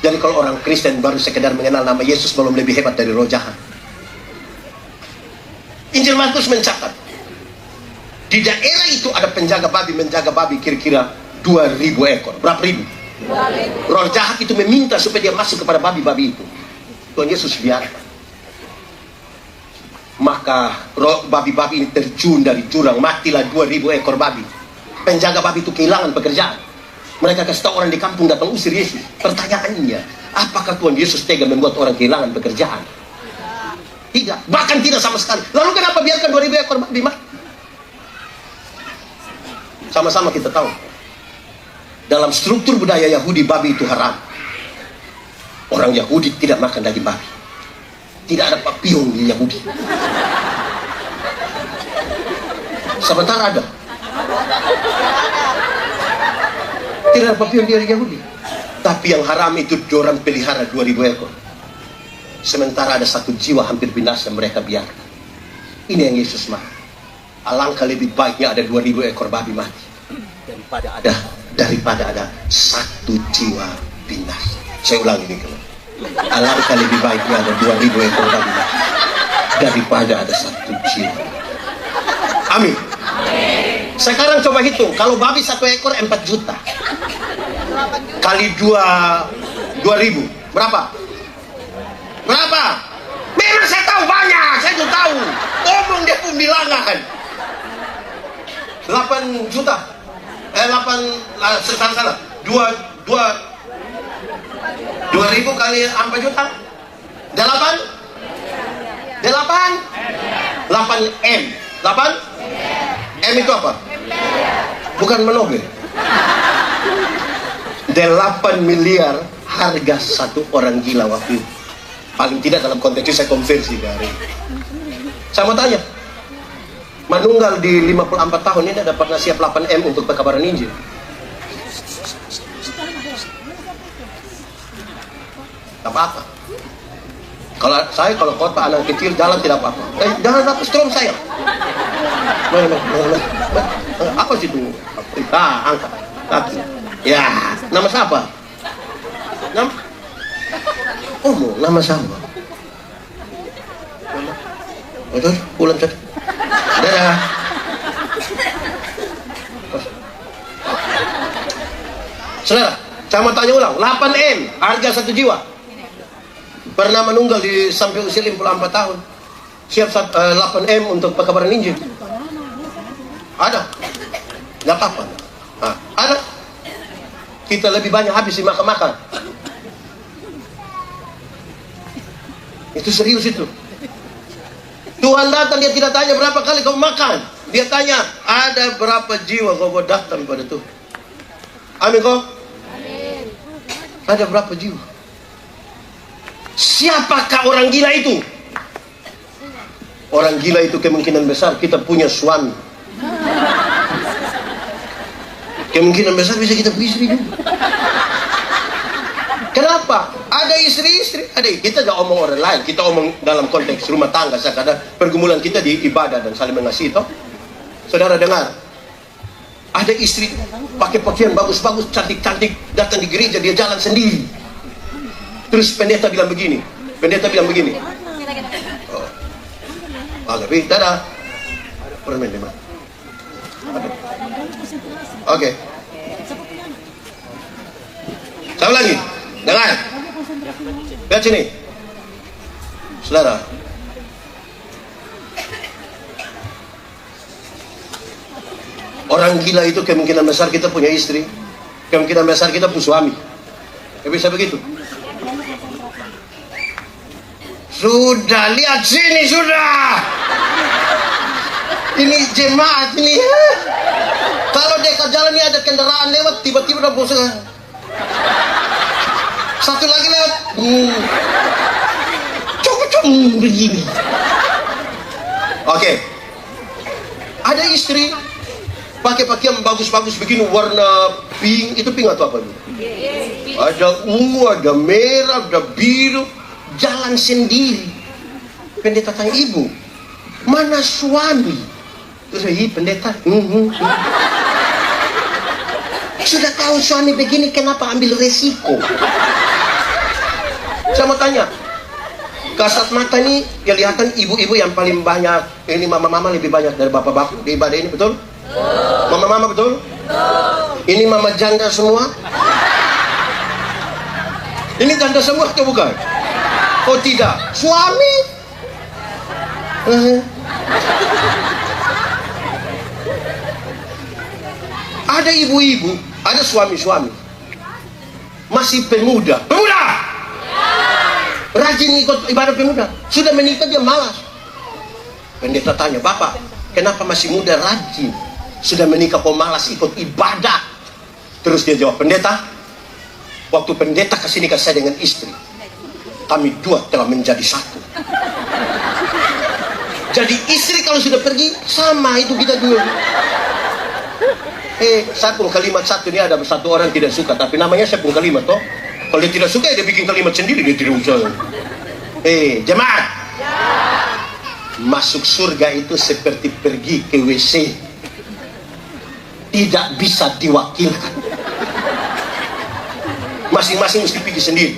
Jadi kalau orang Kristen baru sekedar mengenal nama Yesus belum lebih hebat dari roh jahat. Injil Markus mencatat di daerah itu ada penjaga babi kira-kira 2.000 ekor. Berapa ribu? 2.000. Roh jahat itu meminta supaya dia masuk kepada babi-babi itu. Tuhan Yesus biarkan. Maka roh babi-babi ini terjun dari jurang, matilah 2.000 ekor babi. Penjaga babi itu kehilangan pekerjaan. Mereka kasih tahu orang di kampung datang usir Yesus. Pertanyaannya, apakah Tuhan Yesus tega membuat orang kehilangan pekerjaan? Tidak, bahkan tidak sama sekali. Lalu kenapa biarkan 2.000 ekor babi mati? Sama-sama kita tahu, dalam struktur budaya Yahudi babi itu haram. Orang Yahudi tidak makan daging babi. Tidak ada papiong di Yahudi. Sebentar ada. Tidak ada papiong di Yahudi. Tapi yang haram itu orang pelihara 2.000 ekor. Sementara ada satu jiwa hampir binasa mereka biarkan. Ini yang Yesus mah. Alangkah lebih baiknya ada 2.000 ekor babi mati daripada ada satu jiwa binasa. Saya ulangi ini kalau. Alangkah lebih baiknya ada 2.000 ekor babi mati daripada ada satu jiwa. Amin. Sekarang coba hitung, kalau babi satu ekor 4 juta kali 2.000 berapa? Memang saya tahu banyak, saya tuh tahu. Ngomong dia pun bilangan 8 juta. 2.000 kali 4 juta 8 M. 8 M itu apa? Bukan menobel. 8 miliar harga satu orang gila waktu itu. Paling tidak dalam konteks itu saya konversi dari. Saya mau tanya, Manunggal di 54 tahun ini ada pernah siap 8 M untuk pekabaran Injil? Tak apa-apa. Kalau kota anak kecil jalan tidak apa-apa. Jangan hapus strom saya. Apa sih itu? Angkat kaki. Ya, nama siapa? Nama siapa? Betul, pulang saja. Dadah. Saudara, saya mau tanya ulang. 8 M, harga satu jiwa. Pernah menunggal di sampai usia 54 tahun. Siap 8 M untuk pekabaran Injil. Ada? Gak apa-apa. Ada? Kita lebih banyak habis dimakan-makan. Itu serius itu. Tuhan datang, dia tidak tanya berapa kali kau makan. Dia tanya, ada berapa jiwa kau mau datang pada Tuhan. Amin kau? Amin. Ada berapa jiwa? Siapakah orang gila itu? Orang gila itu kemungkinan besar kita punya suami. Kemungkinan besar bisa kita punya istri juga. Kenapa? Ada istri-istri, kita tidak omong orang lain, kita omong dalam konteks rumah tangga. Karena pergumulan kita di ibadah dan saling mengasihi toh. Saudara dengar, ada istri pakai pakaian bagus-bagus, cantik-cantik, datang di gereja, dia jalan sendiri. Terus pendeta bilang begini, oh, lebih, dadah, permen lima. Oke. Satu lagi, dengar. Lihat sini, saudara. Orang gila itu kemungkinan besar kita punya istri, kemungkinan besar kita punya suami. Ya bisa begitu. Sudah, lihat sini sudah. Ini jemaat ini. Kalau dekat jalan ini ada kendaraan lewat, tiba-tiba udah bosan. Satu lagi lewat, begini. Oke. Ada istri pakai pakaian bagus-bagus begini, warna pink. Itu pink atau apa? Ada ungu, ada merah, ada biru. Jalan sendiri. Pendeta tanya, ibu, mana suami? Terus pendeta, sudah tahu suami begini, kenapa ambil resiko? Saya mau tanya, kasat mata ini kelihatan ibu-ibu yang paling banyak. Ini mama-mama lebih banyak dari bapak-bapak di ibadah ini, betul? Mama-mama betul? Ini mama janda semua? Ini janda semua atau bukan? Oh tidak, suami? Ada ibu-ibu, ada suami-suami masih pemuda, rajin ikut ibadah pemuda. Sudah menikah dia malas. Pendeta tanya, bapak, kenapa masih muda rajin? Sudah menikah kok malas ikut ibadah? Terus dia jawab, pendeta, waktu pendeta kesini saya dengan istri, kami dua telah menjadi satu. Jadi istri kalau sudah pergi, sama itu kita dua. Saya pun kalimat satu ini ada satu orang tidak suka, tapi namanya saya pun kalimat toh. Kalau dia tidak suka, dia bikin kalimat sendiri, dia tidak usah. Jemaat, masuk surga itu seperti pergi ke WC, tidak bisa diwakilkan. Masing-masing mesti pergi sendiri.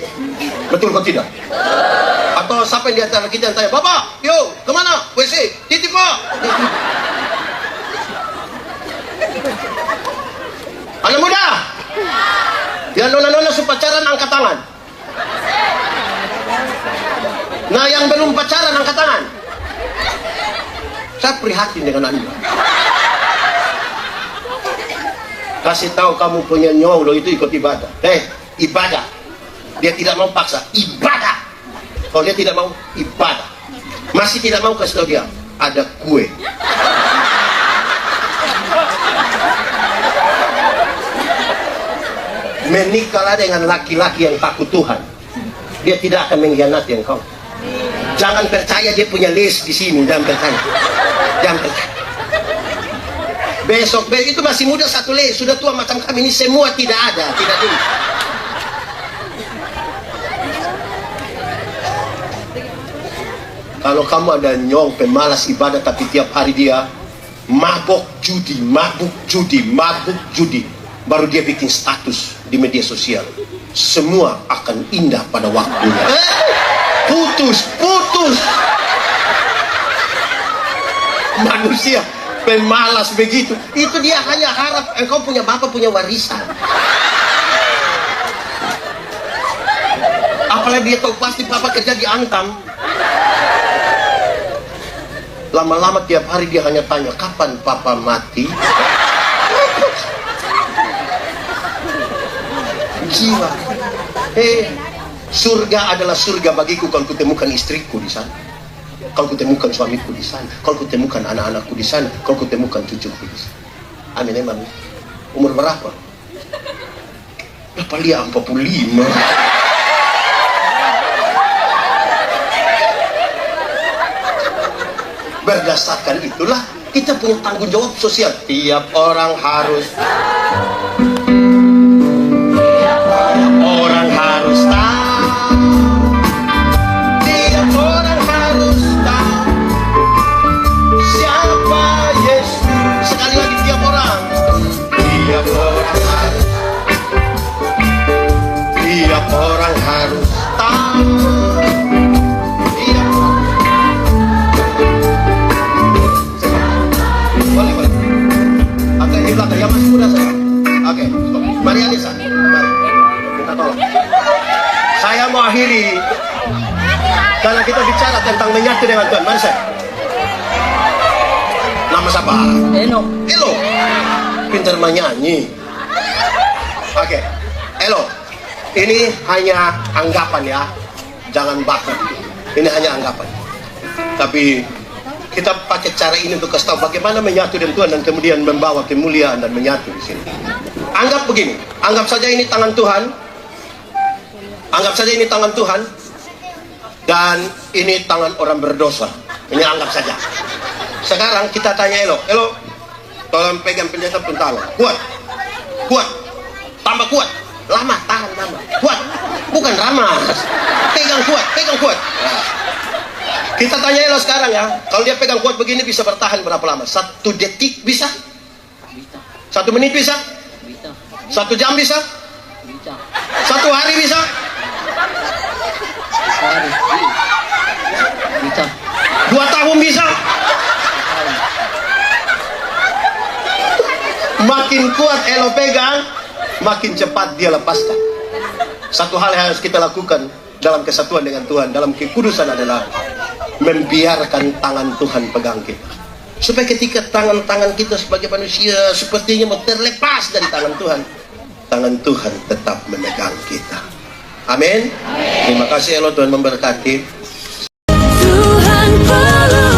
Betul atau tidak? Atau siapa yang di antara kita yang tanya, bapak, yo, kemana? WC, titip pak. Anak muda, yang nona-nona pacaran angkat tangan. Nah, yang belum pacaran angkat tangan. Saya prihatin dengan anda. Kasih tahu kamu punya nyolo itu ikut ibadah. Ibadah. Dia tidak mau paksa, ibadah. Kalau dia tidak mau, ibadah. Masih tidak mau, kasih tahu dia, ada kue. Menikahlah dengan laki-laki yang takut Tuhan. Dia tidak akan mengkhianati engkau. Jangan percaya dia punya les di sini, jangan percaya. Jangan percaya. Besok itu masih muda satu les, sudah tua macam kami ini semua tidak ada, tidak ada. Kalau kamu ada nyong pemalas ibadah tapi tiap hari dia mabuk judi, baru dia bikin status di media sosial, semua akan indah pada waktunya. Putus. Manusia pemalas begitu. Itu dia hanya harap engkau punya bapak, punya warisan. Apalagi dia tahu pasti papa kerja di Antam. Lama-lama tiap hari dia hanya tanya, kapan papa mati? Jiwa. Surga adalah surga bagiku kalau kutemukan istriku di sana, kalau kutemukan suamiku di sana, kalau kutemukan anak-anakku di sana, kalau kutemukan cucuku di sana. Amin, emang. Umur berapa? Berapa dia? 45. Berdasarkan itulah kita punya tanggung jawab sosial. Tiap orang harus bicara tentang menyatu dengan Tuhan. Mari saya. Nama siapa? Eno. Elo. Pintar menyanyi. Oke. Elo. Ini hanya anggapan ya. Jangan bakat. Ini hanya anggapan. Tapi kita pakai cara ini untuk kasih tahu bagaimana menyatu dengan Tuhan dan kemudian membawa kemuliaan dan menyatu di sini. Anggap begini. Anggap saja ini tangan Tuhan. Anggap saja ini tangan Tuhan. Dan ini tangan orang berdosa. Ini anggap saja. Sekarang kita tanya Elo. Elo, tolong pegang pendeta pentala. Kuat. Kuat. Tambah kuat. Lama, tahan lama. Kuat. Bukan ramah. Pegang kuat, pegang kuat. Nah. Kita tanya Elo sekarang ya. Kalau dia pegang kuat begini bisa bertahan berapa lama? 1 detik bisa? Bisa. 1 menit bisa? Bisa. 1 jam bisa? Bisa. 1 hari bisa? Hari. Bisa. 2 tahun bisa? Makin kuat Elo pegang, makin cepat dia lepaskan. Satu hal yang harus kita lakukan dalam kesatuan dengan Tuhan, dalam kekudusan adalah membiarkan tangan Tuhan pegang kita. Supaya ketika tangan-tangan kita sebagai manusia sepertinya mau terlepas dari tangan Tuhan tetap memegang kita. Amin. Terima kasih Elo, Tuhan memberkati. Tuhan peluk